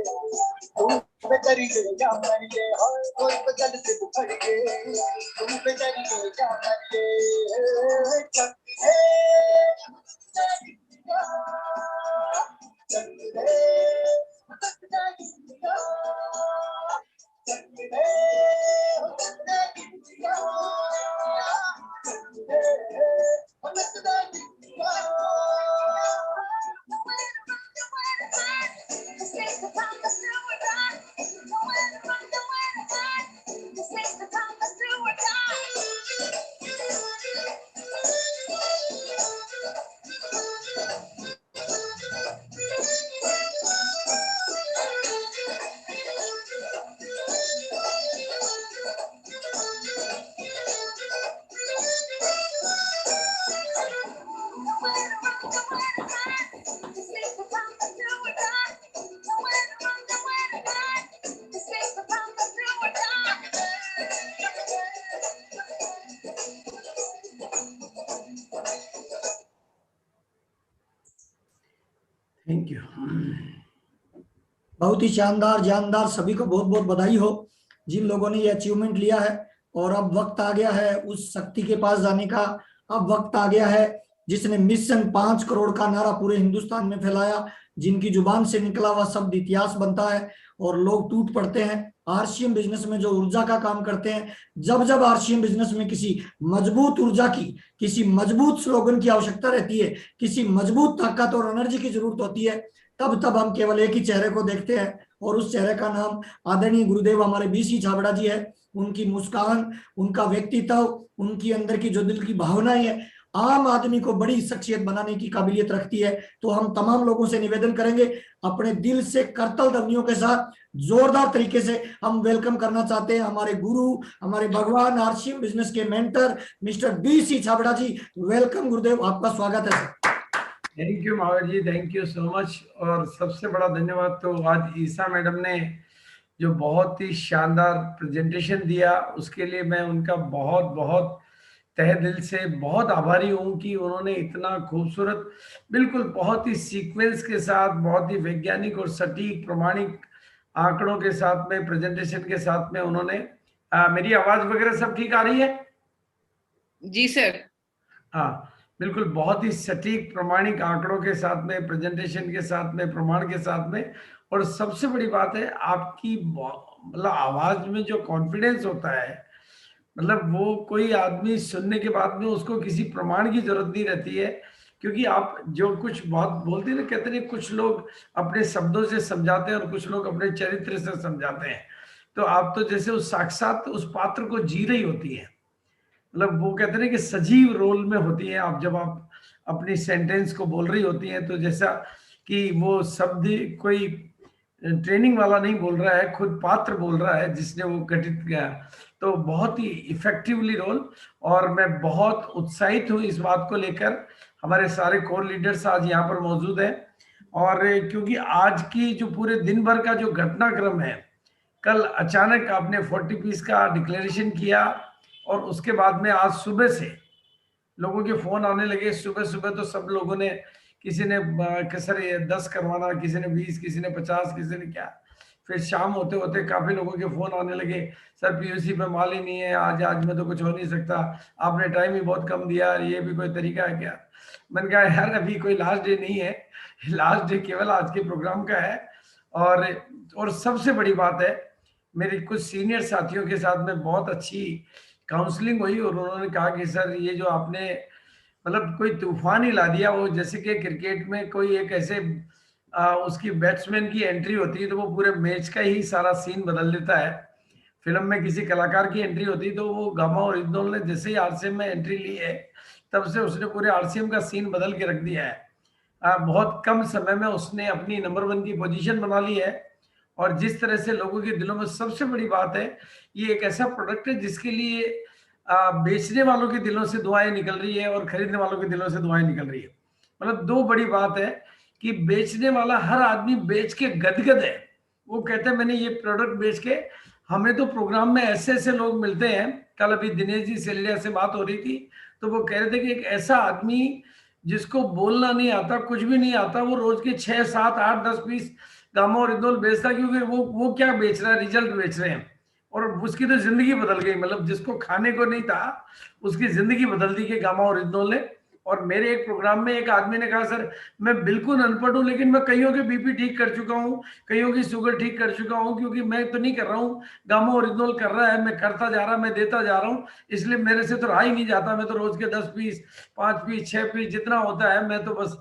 तुम पे तेरी जा मर गए हाय कोई तो चल से फड़ गए तुम पे तेरी जा मर गए चल थैंक यू। बहुत ही शानदार, जानदार। सभी को बहुत बहुत बधाई हो जिन लोगों ने ये अचीवमेंट लिया है। और अब वक्त आ गया है उस शक्ति के पास जाने का। अब वक्त आ गया है जिसने मिशन 5 करोड़ का नारा पूरे हिंदुस्तान में फैलाया, जिनकी जुबान से निकला हुआ शब्द इतिहास बनता है और लोग टूट पड़ते हैं। आरसीएम बिजनेस में जो ऊर्जा का काम करते हैं, जब जब आरसीएम बिजनेस में किसी मजबूत ऊर्जा की, किसी मजबूत स्लोगन की आवश्यकता रहती है, किसी मजबूत ताकत और एनर्जी की जरूरत होती है, तब तब हम केवल एक ही चेहरे को देखते हैं और उस चेहरे का नाम आदरणीय गुरुदेव हमारे बीसी छाबड़ा जी है। उनकी मुस्कान, उनका व्यक्तित्व, उनकी अंदर की जो दिल की भावनाएं है, आम आदमी को बड़ी शख्सियत बनाने की काबिलियत रखती है। तो हम तमाम लोगों से निवेदन करेंगे, अपने दिल से करतल ध्वनियों के साथ जोरदार तरीके से हम वेलकम करना चाहते हैं हमारे गुरु, हमारे भगवान, आरसीएम बिजनेस के mentor mister BC Chhabra ji. Welcome Gurudev, आपका स्वागत है sir. Thank you Mahavir ji, thank you so much. और सबसे बड़ा धन्यवाद तो आज ईसा मैडम ने जो बहुत ही शानदार प्रेजेंटेशन दिया, उसके लिए मैं उनका बहुत बहुत तहे दिल से बहुत आभारी हूँ कि उन्होंने इतना खूबसूरत, बिल्कुल बहुत ही सीक्वेंस के साथ, बहुत ही वैज्ञानिक और सटीक प्रमाणिक आंकड़ों के साथ में, प्रेजेंटेशन के साथ में उन्होंने मेरी आवाज वगैरह सब ठीक आ रही है? जी सर। हाँ बिल्कुल, बहुत ही सटीक प्रमाणिक आंकड़ों के साथ में, प्रेजेंटेशन के साथ में, प्रमाण के साथ में। और सबसे बड़ी बात है आपकी मतलब आवाज में जो कॉन्फिडेंस होता है, मतलब वो कोई आदमी सुनने के बाद में उसको किसी प्रमाण की जरूरत नहीं रहती है, क्योंकि आप जो कुछ बात बोलते हैं ना, कहते हैं कुछ लोग अपने शब्दों से समझाते हैं और कुछ लोग अपने चरित्र से समझाते हैं। तो आप तो जैसे उस साक्षात उस पात्र को जी रही होती है, मतलब वो कहते हैं कि सजीव रोल में होती है आप, जब आप अपनी सेंटेंस को बोल रही होती हैं। तो जैसा कि वो शब्द कोई ट्रेनिंग वाला नहीं बोल रहा है, खुद पात्र बोल रहा है जिसने वो गठित किया, तो बहुत ही इफेक्टिवली रोल। और मैं बहुत उत्साहित हूँ इस बात को लेकर। हमारे सारे कोर लीडर्स आज यहाँ पर मौजूद हैं, और क्योंकि आज की जो पूरे दिन भर का जो घटनाक्रम है, कल अचानक आपने 40 पीस का डिक्लेरेशन किया और उसके बाद में आज सुबह से लोगों के फोन आने लगे। सुबह सुबह तो सब लोगों ने, किसी ने सर ये 10 करवाना, किसी ने 20, किसी ने 50, किसी ने क्या। फिर शाम होते होते काफी लोगों के फोन आने लगे, सर पीयूसी पे माल ही नहीं है, आज में तो कुछ हो नहीं सकता, आपने टाइम ही बहुत कम दिया, ये भी कोई तरीका है क्या। मैंने कहा यार अभी कोई लास्ट डे नहीं है, लास्ट डे केवल आज के प्रोग्राम का है। और सबसे बड़ी बात है, मेरे कुछ सीनियर साथियों के साथ में बहुत अच्छी काउंसलिंग हुई और उन्होंने कहा कि सर ये जो आपने मतलब कोई तूफान ही ला दिया। वो जैसे कि क्रिकेट में कोई एक ऐसे उसकी बैट्समैन की एंट्री होती है तो वो पूरे मैच का ही सारा सीन बदल देता है। फिल्म में किसी कलाकार की एंट्री होती है तो वो गामा और इद्दौल ने जैसे ही आरसीएम में एंट्री ली है, तब से उसने पूरे आरसीएम का सीन बदल के रख दिया है। बहुत कम समय में उसने अपनी नंबर 1 की पोजीशन बना ली है। और जिस तरह से लोगों के दिलों में, सबसे बड़ी बात है ये एक ऐसा प्रोडक्ट है जिसके लिए बेचने वालों के दिलों से दुआएं निकल रही है और खरीदने वालों के दिलों से दुआएं निकल रही है। मतलब दो बड़ी बात है कि बेचने वाला हर आदमी बेच के गदगद है। वो कहते हैं मैंने ये प्रोडक्ट बेच के, हमें तो प्रोग्राम में ऐसे ऐसे लोग मिलते हैं। कल अभी दिनेश जी सेलिया से बात हो रही थी तो वो कह रहे थे कि एक ऐसा आदमी जिसको बोलना नहीं आता, कुछ भी नहीं आता, वो रोज के 6, 7, 8, 10 पीस गामा और इद्दौल बेचता, क्योंकि वो क्या बेच रहा है, रिजल्ट बेच रहे हैं। और उसकी तो जिंदगी बदल गई, मतलब जिसको खाने को नहीं था उसकी जिंदगी बदल दी कि गामा और इद्दौल ने। और मेरे एक प्रोग्राम में एक आदमी ने कहा सर मैं बिल्कुल अनपढ़ हूँ लेकिन मैं कईयों के बीपी ठीक कर चुका हूँ, कईयों की शुगर ठीक कर चुका हूँ, क्योंकि मैं तो नहीं कर रहा हूँ, गामा और इद्दौल कर रहा है, मैं करता जा रहा, मैं देता जा रहा हूँ, इसलिए मेरे से तो रहा ही नहीं जाता। मैं तो रोज के 10 पीस, 5 पीस, 6 पीस जितना होता है, मैं तो बस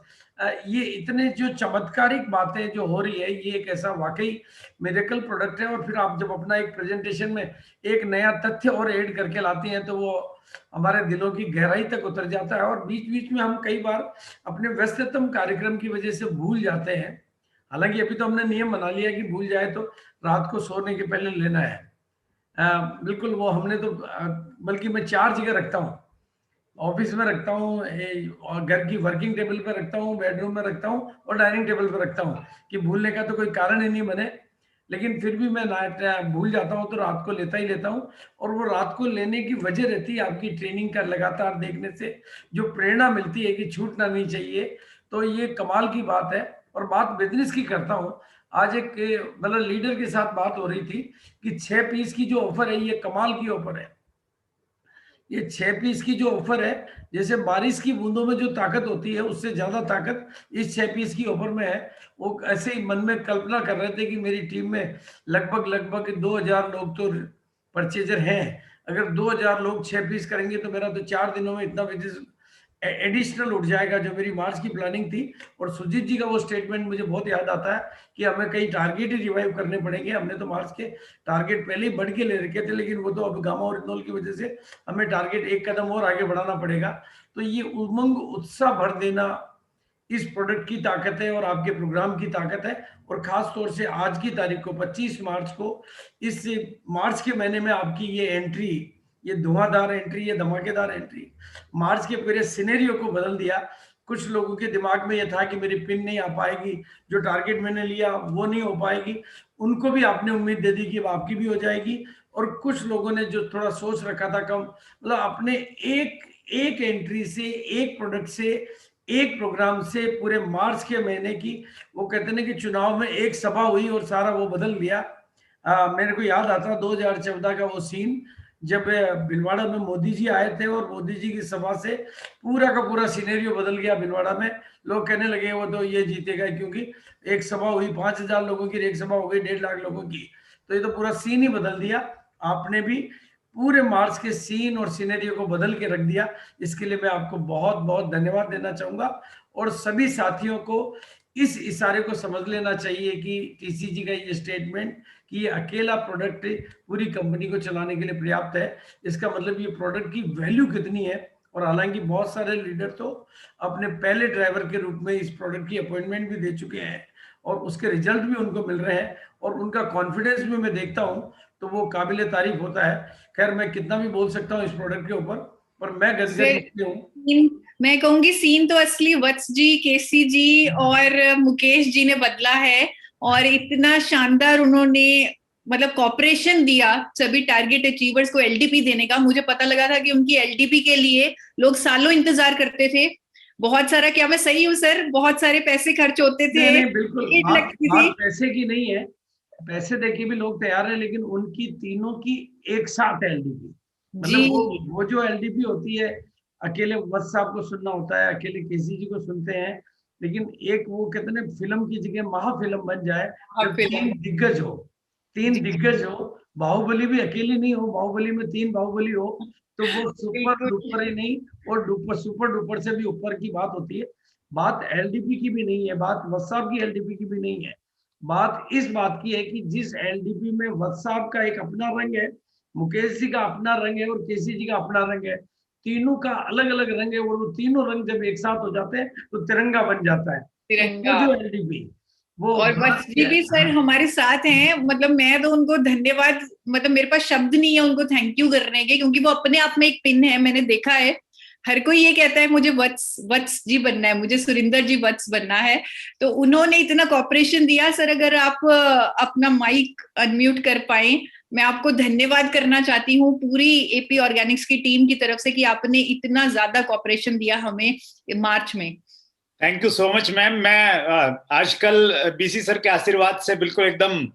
ये इतने जो चमत्कारिक बातें जो हो रही है, ये एक ऐसा वाकई मिरेकल प्रोडक्ट है। और फिर आप जब अपना एक प्रेजेंटेशन में एक नया तथ्य और ऐड करके लाती हैं तो वो हमारे दिलों की गहराई तक उतर जाता है। और बीच बीच में हम कई बार अपने व्यस्ततम कार्यक्रम की वजह से भूल जाते हैं। हालांकि अभी तो हमने नियम बना लिया कि भूल जाए तो रात को सोने के पहले लेना है। बिल्कुल वो हमने तो बल्कि मैं 4 जगह रखता हूँ, ऑफिस में रखता हूँ, और घर की वर्किंग टेबल पर रखता हूँ, बेडरूम में रखता हूँ और डाइनिंग टेबल पर रखता हूँ कि भूलने का तो कोई कारण ही नहीं बने। लेकिन फिर भी मैं भूल जाता हूँ तो रात को लेता ही लेता हूँ। और वो रात को लेने की वजह रहती है आपकी ट्रेनिंग का लगातार देखने से जो प्रेरणा मिलती है कि छूटना नहीं चाहिए। तो ये कमाल की बात है। और बात बिजनेस की करता हूँ। आज एक मतलब लीडर के साथ बात हो रही थी कि 6 पीस की जो ऑफर है ये कमाल की ऑफर है। ये 6 पीस की जो ऑफर है, जैसे बारिश की बूंदों में जो ताकत होती है उससे ज्यादा ताकत इस 6 पीस की ऑफर में है। वो ऐसे ही मन में कल्पना कर रहे थे कि मेरी टीम में लगभग 2000 लोग तो परचेजर हैं। अगर 2000 लोग 6 पीस करेंगे तो मेरा तो 4 दिनों में इतना बिजनेस एडिशनल उठ जाएगा जो मेरी मार्च की प्लानिंग थी। और सुजीत जी का वो स्टेटमेंट मुझे बहुत याद आता है कि हमें कई टारगेट ही रिवाइव करने पड़ेंगे। हमने तो मार्च के टारगेट पहले ही बढ़ के ले रखे थे, लेकिन वो तो अब गामा और इथनॉल की वजह से हमें टारगेट एक कदम और आगे बढ़ाना पड़ेगा। तो ये उमंग उत्साह भर देना इस प्रोडक्ट की ताकत है और आपके प्रोग्राम की ताकत है। और खास तौर से आज की तारीख को 25 मार्च को, इस मार्च के महीने में आपकी ये एंट्री, ये धुआंधार एंट्री, ये धमाकेदार एंट्री मार्च के पूरे सिनेरियो को बदल दिया। कुछ लोगों के दिमाग में ये था कि मेरी पिन नहीं आ पाएगी, जो टारगेट मैंने लिया वो नहीं हो पाएगी, उनको भी आपने उम्मीद दे दी कि अब आपकी भी हो जाएगी। और कुछ लोगों ने जो थोड़ा सोच रखा था कम, मतलब अपने एक एंट्री से, एक प्रोडक्ट से, एक प्रोग्राम से पूरे मार्च के महीने की, वो कहते हैं कि चुनाव में एक सभा हुई और सारा वो बदल दिया। मेरे को याद आता 2014 का वो सीन जब भीलवाड़ा में मोदी जी आए थे और मोदी जी की सभा से पूरा का पूरा सिनेरियो बदल गया। भीलवाड़ा में लोग कहने लगे वो तो ये जीतेगा, क्योंकि एक सभा हुई 5000 लोगों की, एक सभा हो गई 1.5 लाख लोगों की। तो ये तो पूरा सीन ही बदल दिया। आपने भी पूरे मार्च के सीन और सिनेरियो को बदल के रख दिया। इसके लिए मैं आपको बहुत बहुत धन्यवाद देना चाहूंगा। और सभी साथियों को इस इशारे को समझ लेना चाहिए कि टीसीजी का ये स्टेटमेंट कि ये अकेला प्रोडक्ट पूरी कंपनी को चलाने के लिए पर्याप्त है, इसका मतलब ये प्रोडक्ट की वैल्यू कितनी है। और हालांकि बहुत सारे लीडर तो अपने पहले ड्राइवर के रूप में इस प्रोडक्ट की अपॉइंटमेंट भी दे चुके हैं और उसके रिजल्ट भी उनको मिल रहे हैं और उनका कॉन्फिडेंस भी मैं देखता हूँ तो वो काबिले तारीफ होता है। खैर मैं कितना भी बोल सकता हूँ इस प्रोडक्ट के ऊपर, पर मैं गदगद हूँ। मैं कहूंगी सीन तो असली वत्स जी, केसी जी और मुकेश जी ने बदला है। और इतना शानदार उन्होंने मतलब कॉपरेशन दिया सभी टारगेट अचीवर्स को एलडीपी देने का। मुझे पता लगा था कि उनकी एलडीपी के लिए लोग सालों इंतजार करते थे। बहुत सारा, क्या मैं सही हूँ सर, बहुत सारे पैसे खर्च होते थे। नहीं, बिल्कुल बात पैसे की नहीं है, पैसे देके भी लोग तैयार है, लेकिन उनकी तीनों की एक साथ एलडीपी, मतलब वो जो एलडीपी होती है, अकेले वत्स साहब को सुनना होता है, अकेले केसी जी को सुनते हैं, लेकिन एक वो कहते हैं फिल्म की जगह महाफिल्म बन जाए जब तीन दिग्गज हो, तीन दिग्गज हो। बाहुबली भी अकेली नहीं हो, बाहुबली में 3 बाहुबली हो तो वो सुपर डुपर ही नहीं और डुपर सुपर डुपर से भी ऊपर की बात होती है। बात एलडीपी की भी नहीं है, बात वत्स साहब की एलडीपी की भी नहीं है। बात इस बात की है कि जिस एलडीपी में वत्स साहब का एक अपना रंग है, मुकेश जी का अपना रंग है और केसी जी का अपना रंग है, तीनों का अलग अलग रंग है और वो तीनों रंग जब एक साथ हो जाते हैं तो तिरंगा बन जाता है। तिरंगा। तो जो एलडीपी वो और वत्स जी भी सर हमारे साथ हैं। मतलब मैं तो उनको धन्यवाद, मतलब मेरे पास शब्द नहीं है उनको थैंक यू करने के, क्योंकि वो अपने आप में एक पिन है। मैंने देखा है हर कोई ये कहता है मुझे वत्स जी बनना है, मुझे सुरिंदर जी वत्स बनना है, तो उन्होंने इतना कॉपरेशन दिया। सर अगर आप अपना माइक अनम्यूट कर पाए, मैं आपको धन्यवाद करना चाहती हूँ पूरी एपी ऑर्गेनिक्स की टीम की तरफ से कि आपने इतना ज्यादा कॉपरेशन दिया हमें मार्च में। Thank you so much ma'am. मैं आजकल बीसी सर के आशीर्वाद से बिल्कुल एकदम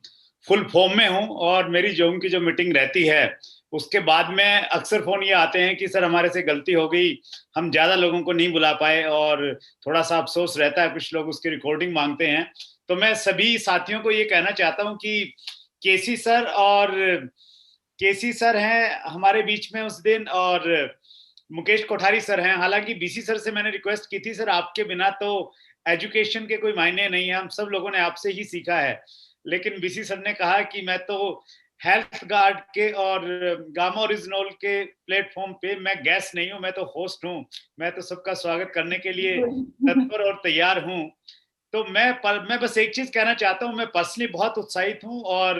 फुल फॉर्म में हूँ और मेरी जूम की जो मीटिंग रहती है उसके बाद में अक्सर फोन ये आते हैं कि सर हमारे से गलती हो गई, हम ज्यादा लोगों को नहीं बुला पाए और थोड़ा सा अफसोस रहता है, कुछ लोग उसकी रिकॉर्डिंग मांगते हैं। तो मैं सभी साथियों को ये कहना चाहता हूँ कि केसी सर हैं हमारे बीच में उस दिन और मुकेश कोठारी सर हैं। हालांकि बीसी सर से मैंने रिक्वेस्ट की थी सर आपके बिना तो एजुकेशन के कोई मायने नहीं है, हम सब लोगों ने आपसे ही सीखा है, लेकिन बीसी सर ने कहा कि मैं तो हेल्थ गार्ड के और गामा ओरिजिनल के प्लेटफॉर्म पे मैं गेस्ट नहीं हूं, मैं तो होस्ट हूं, मैं तो सबका स्वागत करने के लिए तत्पर और तैयार हूं। तो मैं बस एक चीज कहना चाहता हूं, मैं पर्सनली बहुत उत्साहित हूं और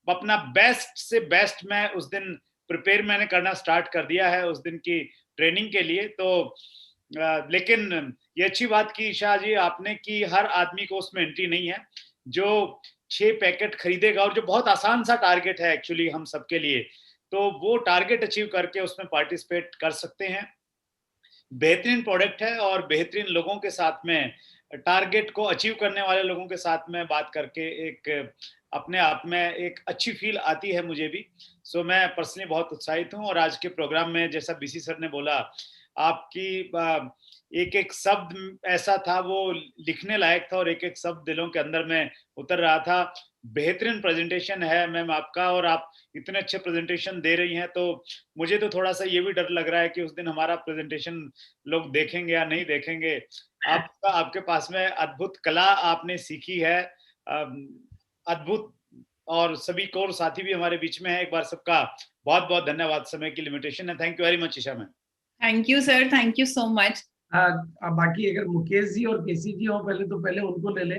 अपना बेस्ट से बेस्ट मैं उस दिन प्रिपेयर मैंने करना स्टार्ट कर दिया है उस दिन की ट्रेनिंग के लिए। तो लेकिन ये अच्छी बात की शाह जी आपने कि हर आदमी को उसमें एंट्री नहीं है। जो 6 पैकेट खरीदेगा और जो बहुत आसान सा टारगेट है एक्चुअली हम सबके लिए, तो वो टारगेट अचीव करके उसमें पार्टिसिपेट कर सकते हैं। बेहतरीन प्रोडक्ट है और बेहतरीन लोगों के साथ में टारगेट को अचीव करने वाले लोगों के साथ में बात करके एक अपने आप में एक अच्छी फील आती है मुझे भी। सो मैं पर्सनली बहुत उत्साहित हूँ। और आज के प्रोग्राम में जैसा बीसी सर ने बोला, आपकी एक एक शब्द ऐसा था वो लिखने लायक था और एक एक शब्द दिलों के अंदर में उतर रहा था। बेहतरीन प्रेजेंटेशन है मैम आपका, और आप इतने अच्छे प्रेजेंटेशन दे रही हैं, तो मुझे तो थोड़ा सा ये भी डर लग रहा है कि उस दिन हमारा प्रेजेंटेशन लोग देखेंगे या नहीं देखेंगे। आपका आपके पास में अद्भुत कला आपने सीखी है, अद्भुत। और सभी कोर साथी भी हमारे बीच में है। एक बार सबका बहुत बहुत धन्यवाद। समय की लिमिटेशन है। Thank you very much Isha ma'am. Thank you sir, thank you so much. बाकी अगर मुकेश जी और केसी जी हो पहले उनको ले ले।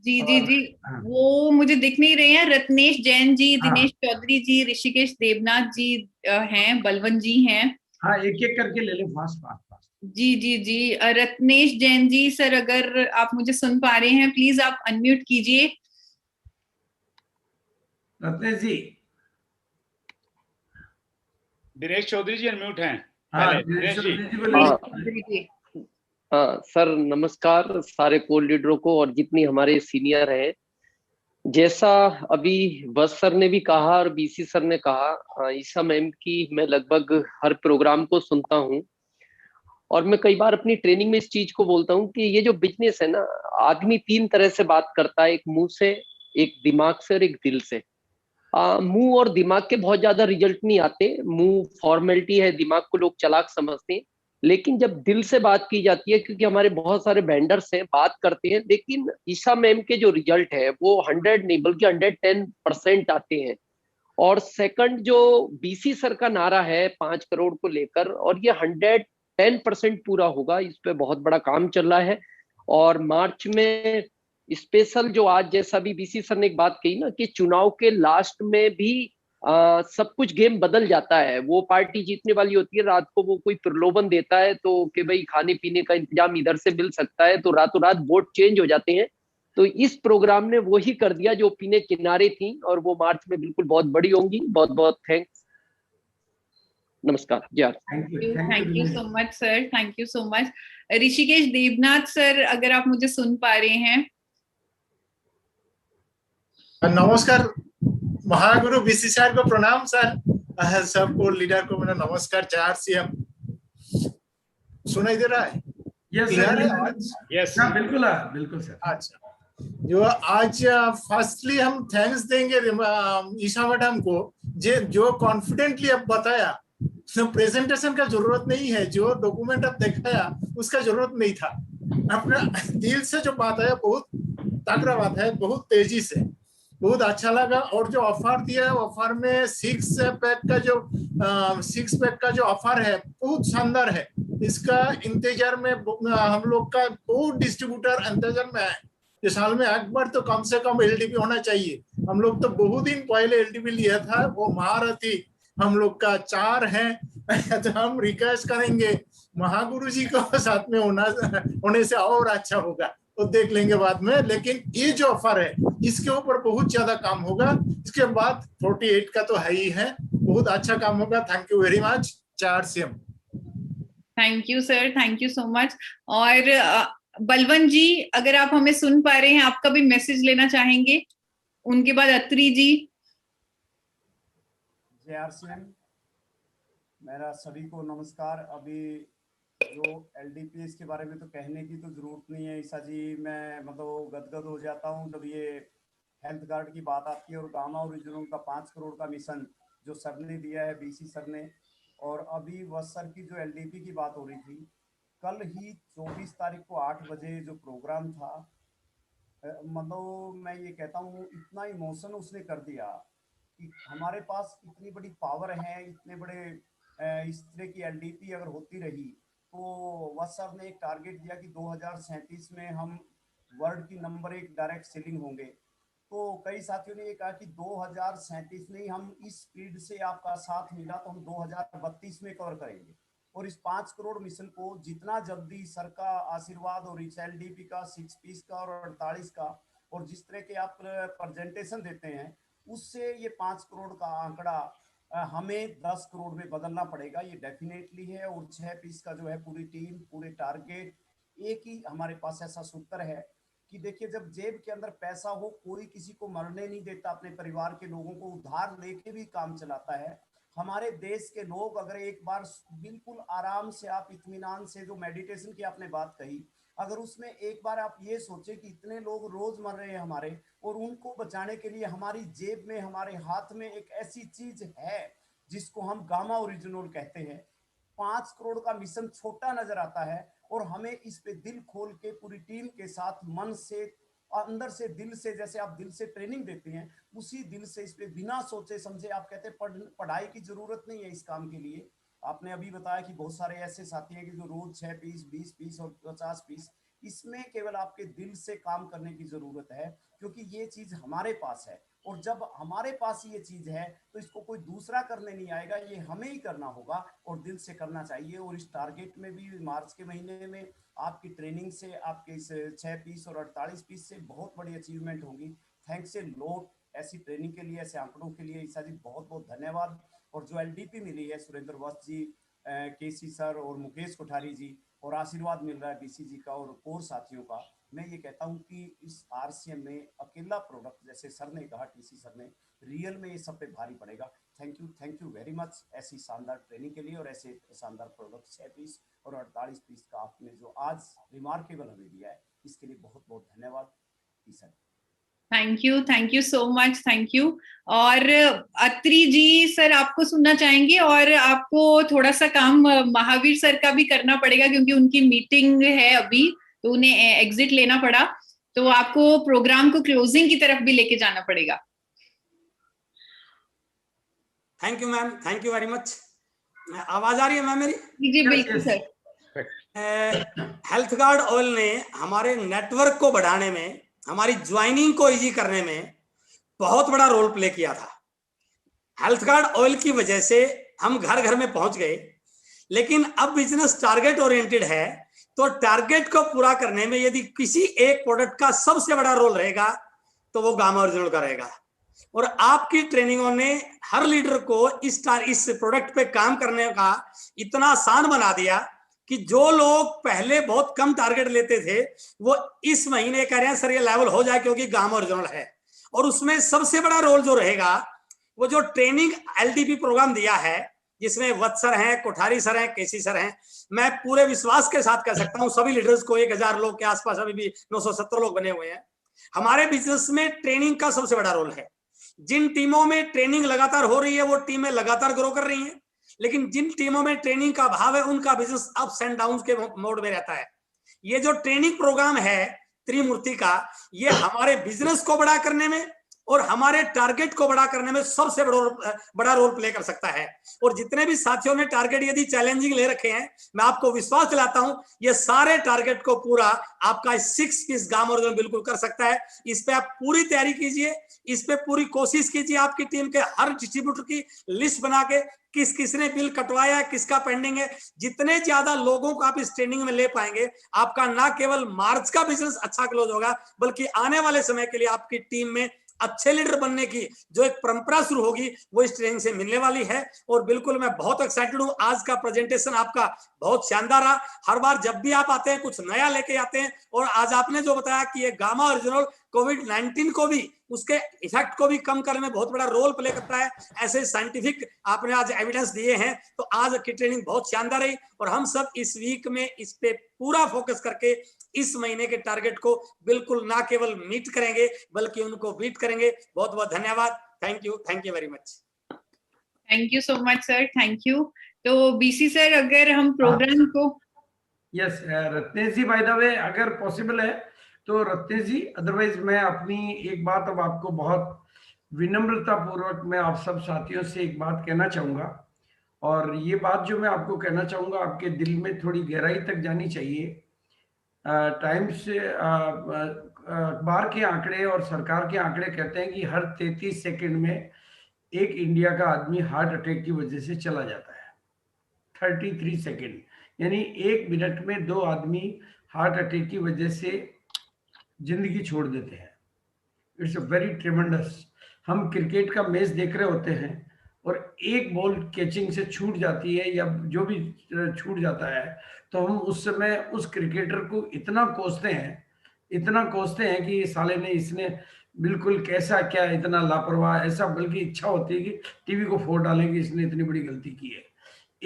जी जी जी, वो मुझे दिख नहीं रहे हैं। रत्नेश जैन जी, दिनेश चौधरी जी, ऋषिकेश देवनाथ जी हैं, बलवन जी हैं। हाँ, एक एक करके ले ले, फास्ट फास्ट फास्ट। जी जी जी, रत्नेश जैन जी सर, अगर आप मुझे सुन पा रहे हैं प्लीज आप अनम्यूट कीजिए। रत्नेश जी। दिनेश चौधरी जी अनम्यूट हैं। हाँ, दिनेश जी। चौधरी जी। हाँ सर, नमस्कार सारे कोर लीडरों को और जितनी हमारे सीनियर हैं। जैसा अभी बस सर ने भी कहा और बीसी सर ने कहा, ईशा मैम की मैं लगभग हर प्रोग्राम को सुनता हूँ और मैं कई बार अपनी ट्रेनिंग में इस चीज को बोलता हूँ कि ये जो बिजनेस है ना, आदमी 3 तरह से बात करता है, एक मुंह से, एक दिमाग से और एक दिल से। मुंह और दिमाग के बहुत ज्यादा रिजल्ट नहीं आते। मुंह फॉर्मेलिटी है, दिमाग को लोग चालाक समझते हैं, लेकिन जब दिल से बात की जाती है, क्योंकि हमारे बहुत सारे वेंडर्स हैं बात करते हैं, लेकिन ईशा मैम के जो रिजल्ट है वो 100 नहीं बल्कि 110% आते हैं। और सेकंड जो बीसी सर का नारा है 5 करोड़ को लेकर, और ये 110% पूरा होगा। इस पे बहुत बड़ा काम चल रहा है। और मार्च में स्पेशल जो आज जैसा भी बीसी सर ने एक बात कही ना कि चुनाव के लास्ट में भी सब कुछ गेम बदल जाता है। वो पार्टी जीतने वाली होती है, रात को वो कोई प्रलोभन देता है तो कि भाई खाने पीने का इंतजाम इधर से मिल सकता है, तो रातों रात वोट चेंज हो जाते हैं। तो इस प्रोग्राम ने वो ही कर दिया जो पीने किनारे थी, और वो मार्च में बिल्कुल बहुत बड़ी होंगी। बहुत बहुत थैंक्स, नमस्कार जी। Thank you so much sir, thank you so much. Rishikesh Devnath sir, अगर आप मुझे सुन पा रहे हैं। नमस्कार महागुरु बीसी सर को प्रणाम सर। सबको लीडर को मेरा नमस्कार। 4 CM सुनाई दे रहा है? यस सर, बिल्कुल बिल्कुल सर। अच्छा, जो आज फर्स्टली हम थैंक्स देंगे ईशा मैडम को, जो कॉन्फिडेंटली अब बताया। तो प्रेजेंटेशन का जरूरत नहीं है, जो डॉक्यूमेंट अब दिखाया उसका जरूरत नहीं था। अपना दिल से जो बात है बहुत तगड़ा बात है, बहुत तेजी से, बहुत अच्छा लगा। और जो ऑफर दिया है, ऑफर में 6 पैक का जो ऑफर है बहुत शानदार है। इसका इंतजार में हम लोग का बहुत डिस्ट्रीब्यूटर इंतजार में है। इस साल में एक बार तो कम से कम एलडीपी होना चाहिए। हम लोग तो बहुत दिन पहले एलडीपी लिया था, वो महारथी हम लोग का 4 है। तो हम रिक्वेस्ट करेंगे महागुरु जी को साथ में होने से और अच्छा होगा, तो देख लेंगे बाद में। लेकिन ये जो ऑफर है इसके ऊपर बहुत ज्यादा काम होगा। इसके बाद 48 का तो है ही है, बहुत अच्छा काम होगा। Thank you very much. 4 CM। Thank you sir, thank you so much. और बलवन जी, अगर आप हमें सुन पा रहे हैं, आपका भी मैसेज लेना चाहेंगे। उनके बाद अत्री जी। JRCM, मेरा सभी को नमस्कार। अभी जो LDPS के बारे में तो कहने की तो जरूरत नहीं है ईशा जी। मैं मतलब गदगद हो जाता हूँ जब ये हेल्थ कार्ड की बात आती है और गामा ओरिजिनल का 5 करोड़ का मिशन जो सर ने दिया है, बीसी सर ने। और अभी वस सर की जो LDP की बात हो रही थी, कल ही 24 तारीख को 8 बजे जो प्रोग्राम था, मतलब मैं ये कहता हूँ इतना इमोशन उसने कर दिया कि हमारे पास इतनी बड़ी पावर है, इतने बड़े इस तरह की LDP अगर होती रही तो वस सर ने एक टारगेट दिया कि 2037 में हम वर्ल्ड की नंबर 1 डायरेक्ट सेलिंग होंगे। तो कई साथियों ने ये कहा कि 2037 नहीं, हम इस स्पीड से आपका साथ मिला तो हम 2032 में कवर करेंगे। और इस 5 करोड़ मिशन को जितना जल्दी सर का आशीर्वाद और इस LDP का 6 पीस का और 48 का और जिस तरह के आप प्रेजेंटेशन देते हैं, उससे ये 5 करोड़ का आंकड़ा हमें 10 करोड़ में बदलना पड़ेगा, ये डेफिनेटली है। और 6 पीस का जो है पूरी टीम, पूरे टारगेट एक ही हमारे पास ऐसा सूत्र है कि देखिए, जब जेब के अंदर पैसा हो, कोई किसी को मरने नहीं देता, अपने परिवार के लोगों को उधार लेके भी काम चलाता है। हमारे देश के लोग अगर एक बार बिल्कुल आराम से, आप इत्मीनान से, जो मेडिटेशन की आपने बात कही, अगर उसमें एक बार आप ये सोचे कि इतने लोग रोज मर रहे हैं हमारे, और उनको बचाने के लिए हमारी जेब में, हमारे हाथ में एक ऐसी चीज है जिसको हम गामा ओरिजिनल कहते हैं। 5 करोड़ का मिशन छोटा नजर आता है, और हमें इस पे दिल खोल के पूरी टीम के साथ, मन से, अंदर से, दिल से, जैसे आप दिल से ट्रेनिंग देते हैं, उसी दिल से इस पे बिना सोचे समझे, आप कहते हैं पढ़ाई की जरूरत नहीं है इस काम के लिए। आपने अभी बताया कि बहुत सारे ऐसे साथी हैं कि जो रोज 6 पीस, 20 पीस और 50 पीस, इसमें केवल आपके दिल से काम करने की जरूरत है, क्योंकि ये चीज हमारे पास है, और जब हमारे पास ये चीज है तो इसको कोई दूसरा करने नहीं आएगा, ये हमें ही करना होगा, और दिल से करना चाहिए। और इस टारगेट में भी मार्च के महीने में आपकी ट्रेनिंग से, आपके इस 6 पीस और 48 पीस से बहुत बड़ी अचीवमेंट होगी। थैंक्स ए लॉट ऐसी ट्रेनिंग के लिए, ऐसे आंकड़ों के लिए ईसा जी, बहुत बहुत धन्यवाद। और जो एलडीपी मिली है सुरेंद्र वस्त जी, केसी सर और मुकेश कोठारी जी, और आशीर्वाद मिल रहा है बीसी जी का और कोर साथियों का, मैं ये कहता हूँ कि इस आरसीएम में अकेला प्रोडक्ट, जैसे सर ने कहा, टीसी सर ने, रियल में ये सब पे भारी पड़ेगा। थैंक यू वेरी मच ऐसी शानदार ट्रेनिंग के लिए, और ऐसे शानदार प्रोडक्ट 6 पीस और 48 पीस का आपने जो आज रिमार्केबल हमें दिया है, इसके लिए बहुत बहुत धन्यवाद sir. Thank you so much, thank you. और अत्री जी सर आपको सुनना चाहेंगे, और आपको थोड़ा सा काम महावीर सर का भी करना पड़ेगा क्योंकि उनकी मीटिंग है अभी, तो उन्हें एग्जिट लेना पड़ा, तो आपको प्रोग्राम को क्लोजिंग की तरफ भी लेके जाना पड़ेगा। Thank you ma'am, thank you very much. आवाज आ रही है मैम मेरी? जी बिल्कुल सर। हेल्थ गार्ड ऑयल ने हमारे नेटवर्क को बढ़ाने में, हमारी ज्वाइनिंग को इजी करने में बहुत बड़ा रोल प्ले किया था। हेल्थ गार्ड ऑयल की वजह से हम घर घर में पहुंच गए, लेकिन अब बिजनेस टारगेट ओरिएंटेड है, तो टारगेट को पूरा करने में यदि किसी एक प्रोडक्ट का सबसे बड़ा रोल रहेगा तो वो गामा ओरिजिनल का रहेगा। और आपकी ट्रेनिंगों ने हर लीडर को इस प्रोडक्ट पे काम करने का इतना आसान बना दिया कि जो लोग पहले बहुत कम टारगेट लेते थे, वो इस महीने कह रहे हैं सर ये लेवल हो जाए क्योंकि गामा ओरिजिनल है। और उसमें सबसे बड़ा रोल जो रहेगा, वो जो ट्रेनिंग एलडीपी प्रोग्राम दिया है, जिसमें वत्स सर हैं, कोठारी सर हैं, केसी सर हैं, मैं पूरे विश्वास के साथ कह सकता हूं सभी लीडर्स को, 1000 लोग के आसपास अभी भी 970 लोग बने हुए हैं। हमारे बिजनेस में ट्रेनिंग का सबसे बड़ा रोल है। जिन टीमों में ट्रेनिंग लगातार हो रही है वो टीमें लगातार ग्रो कर रही हैं, लेकिन जिन टीमों में ट्रेनिंग का अभाव है उनका बिजनेस अप्स एंड डाउन के मोड में रहता है। ये जो ट्रेनिंग प्रोग्राम है त्रिमूर्ति का, ये हमारे बिजनेस को बड़ा करने में और हमारे टारगेट को बड़ा करने में सबसे बड़ा रोल प्ले कर सकता है। और जितने भी साथियों ने टारगेट यदि चैलेंजिंग ले रखे हैं, मैं आपको विश्वास दिलाता हूं ये सारे टारगेट को पूरा आपका 6 पीस गामा ओरिजिनल बिल्कुल कर सकता है। इस पे आप पूरी तैयारी कीजिए, इस पे पूरी कोशिश कीजिए। आपकी टीम के हर डिस्ट्रीब्यूटर की लिस्ट बना के किसने बिल कटवाया है, किसका पेंडिंग है, जितने ज्यादा लोगों को आप इस ट्रेनिंग में ले पाएंगे, आपका ना केवल मार्च का बिजनेस अच्छा क्लोज होगा, बल्कि आने वाले समय के लिए आपकी टीम में अच्छे लीडर बनने की जो एक परंपरा शुरू होगी वो इस ट्रेनिंग से मिलने वाली है। और बिल्कुल मैं बहुत एक्साइटेड हूं। आज का प्रेजेंटेशन आपका बहुत शानदार रहा। हर बार जब भी आप आते हैं कुछ नया लेके आते हैं, और आज आपने जो बताया कि ये गामा ओरिजिनल कोविड-19 को भी, उसके इफेक्ट को भी कम करने में बहुत बड़ा रोल प्ले करता है, ऐसे साइंटिफिक आपने आज एविडेंस दिए हैं। तो आज की ट्रेनिंग बहुत शानदार रही, और हम सब इस वीक में इस पे पूरा फोकस करके इस महीने के टारगेट को बिल्कुल ना केवल मीट करेंगे बल्कि उनको बीट करेंगे। बहुत बहुत धन्यवाद। Thank you very much. Thank you so much sir, thank you. तो बीसी सर, अगर हम प्रोग्राम को, yes Ratnesh ji, by the way अगर पॉसिबल है तो रत्नेश जी, अदरवाइज मैं अपनी एक बात अब आपको बहुत विनम्रता पूर्वक मैं आप सब साथियों से एक बात कहना चाहूंगा, और ये बात जो मैं आपको कहना चाहूंगा आपके दिल में थोड़ी गहराई तक जानी चाहिए। टाइम्स अखबार के आंकड़े और सरकार के आंकड़े कहते हैं कि हर 33 सेकंड में एक इंडिया का आदमी हार्ट अटैक की वजह से चला जाता है। 33 सेकंड यानी 1 मिनट में 2 आदमी हार्ट अटैक की वजह से जिंदगी छोड़ देते हैं। It's a very ट्रेमेंडस। हम क्रिकेट का मैच देख रहे होते हैं और एक बॉल कैचिंग से छूट जाती है या जो भी छूट जाता है, तो हम उस समय उस क्रिकेटर को इतना कोसते हैं कि साले ने, इसने बिल्कुल कैसा क्या इतना लापरवाह, ऐसा बल्कि इच्छा होती है कि टीवी को फोड़ डालेंगे, इसने इतनी बड़ी गलती की है।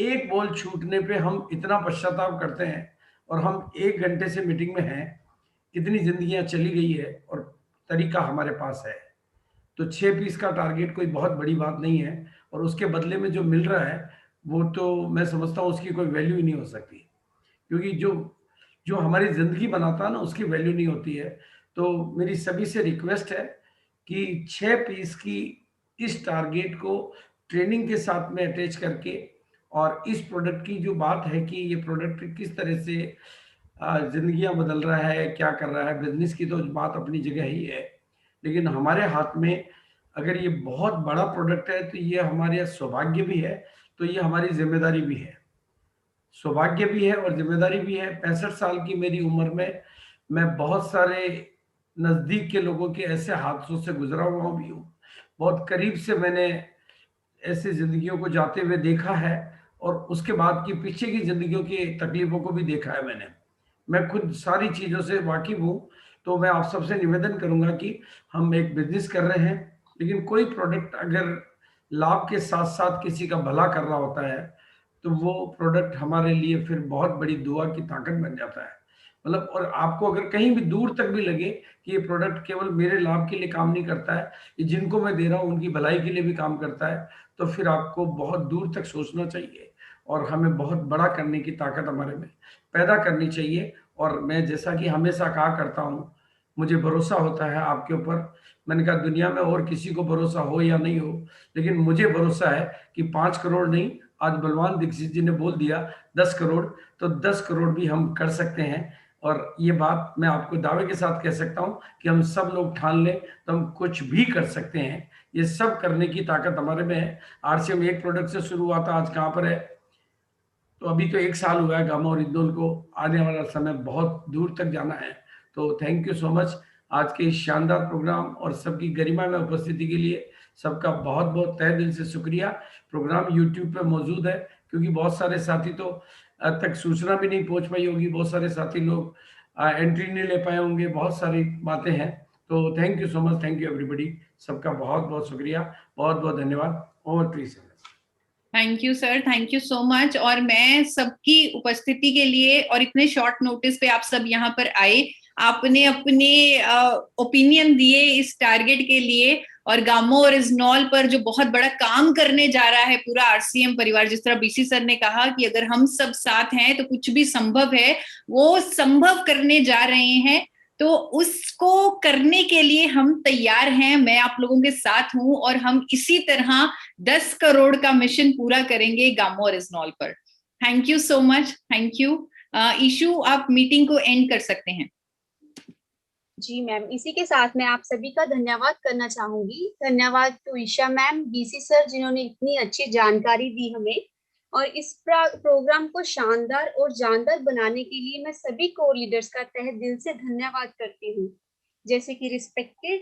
एक बॉल छूटने पे हम इतना पश्चाताप करते हैं, और हम 1 घंटे से मीटिंग में हैं, कितनी जिंदगियां चली गई है और तरीका हमारे पास है। तो 6 पीस का टारगेट कोई बहुत बड़ी बात नहीं है, और उसके बदले में जो मिल रहा है वो तो मैं समझता हूँ उसकी कोई वैल्यू ही नहीं हो सकती, क्योंकि जो हमारी जिंदगी बनाता है ना, उसकी वैल्यू नहीं होती है। तो मेरी सभी से रिक्वेस्ट है कि 6 पीस की इस टारगेट को ट्रेनिंग के साथ में अटैच करके, और इस प्रोडक्ट की जो बात है कि ये प्रोडक्ट किस तरह से जिंदगियां बदल रहा है, क्या कर रहा है, बिजनेस की तो बात अपनी जगह ही है, लेकिन हमारे हाथ में अगर ये बहुत बड़ा प्रोडक्ट है तो ये हमारे सौभाग्य भी है, तो ये हमारी जिम्मेदारी भी है, सौभाग्य भी है और जिम्मेदारी भी है। 65 साल की मेरी उम्र में मैं बहुत सारे नजदीक के लोगों के ऐसे हादसों से गुजरा हुआ भी हूँ, बहुत करीब से मैंने ऐसे जिंदगियों को जाते हुए देखा है, और उसके बाद की पीछे की जिंदगियों की तकलीफों को भी देखा है मैंने। मैं खुद सारी चीजों से वाकिफ हूँ। तो मैं आप सबसे निवेदन करूंगा कि हम एक बिजनेस कर रहे हैं, लेकिन कोई प्रोडक्ट अगर लाभ के साथ साथ किसी का भला कर रहा होता है, तो वो प्रोडक्ट हमारे लिए फिर बहुत बड़ी दुआ की ताकत बन जाता है। मतलब, और आपको अगर कहीं भी दूर तक भी लगे कि ये प्रोडक्ट केवल मेरे लाभ के लिए काम नहीं करता है, ये जिनको मैं दे रहा हूँ उनकी भलाई के लिए भी काम करता है, तो फिर आपको बहुत दूर तक सोचना चाहिए, और हमें बहुत बड़ा करने की ताकत हमारे में पैदा करनी चाहिए। और मैं जैसा कि हमेशा कहा करता हूँ, मुझे भरोसा होता है आपके ऊपर। मैंने कहा दुनिया में और किसी को भरोसा हो या नहीं हो, लेकिन मुझे भरोसा है कि 5 करोड़ नहीं, आज बलवान दीक्षित जी ने बोल दिया 10 करोड़, तो 10 करोड़ भी हम कर सकते हैं। और ये बात मैं आपको दावे के साथ कह सकता हूं कि हम सब लोग ठान लें तो हम कुछ भी कर सकते हैं। ये सब करने की ताकत हमारे में है। आरसीएम एक प्रोडक्ट से शुरू हुआ था, आज कहां पर है? तो अभी तो 1 साल हुआ है गामा और इंदौर को, आने वाला समय बहुत दूर तक जाना है। तो थैंक यू सो मच आज के इस शानदार प्रोग्राम और सबकी गरिमा में उपस्थिति के लिए सबका बहुत बहुत तहे दिल से शुक्रिया। प्रोग्राम यूट्यूब पे मौजूद है, क्योंकि बहुत सारे साथी तो तक सूचना भी नहीं पहुंच पाई होगी, बहुत सारे साथी लोग एंट्री नहीं ले पाए होंगे, बहुत सारी बातें हैं। तो thank you so much, thank you everybody, सबका बहुत बहुत शुक्रिया, बहुत बहुत धन्यवाद। Over to you sir. Thank you sir, thank you so much. और मैं सबकी उपस्थिति के लिए और इतने शॉर्ट नोटिस पे आप सब यहाँ पर आए, आपने अपने ओपिनियन दिए इस टारगेट के लिए, और गामो और इजनॉल पर जो बहुत बड़ा काम करने जा रहा है पूरा आरसीएम परिवार, जिस तरह बीसी सर ने कहा कि अगर हम सब साथ हैं तो कुछ भी संभव है, वो संभव करने जा रहे हैं। तो उसको करने के लिए हम तैयार हैं, मैं आप लोगों के साथ हूं, और हम इसी तरह 10 करोड़ का मिशन पूरा करेंगे गामो और इजनॉल पर। Thank you so much, thank you. Ishu, आप मीटिंग को एंड कर सकते हैं। जी मैम, इसी के साथ मैं आप सभी का धन्यवाद करना चाहूंगी। धन्यवाद to Isha ma'am, BC sir, जिन्होंने इतनी अच्छी जानकारी दी हमें, और इस प्रोग्राम को शानदार और जानदार बनाने के लिए मैं सभी को लीडर्स का तहे दिल से धन्यवाद करती हूँ, जैसे कि रिस्पेक्टेड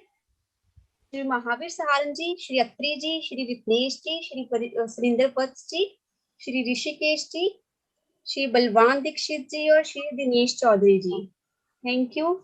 श्री महावीर सहारण जी, श्री अत्री जी, श्री विघ्नेश जी, श्री सुरिंदर पथ जी, श्री ऋषिकेश जी, श्री बलवान दीक्षित जी और श्री दिनेश चौधरी जी। Thank you.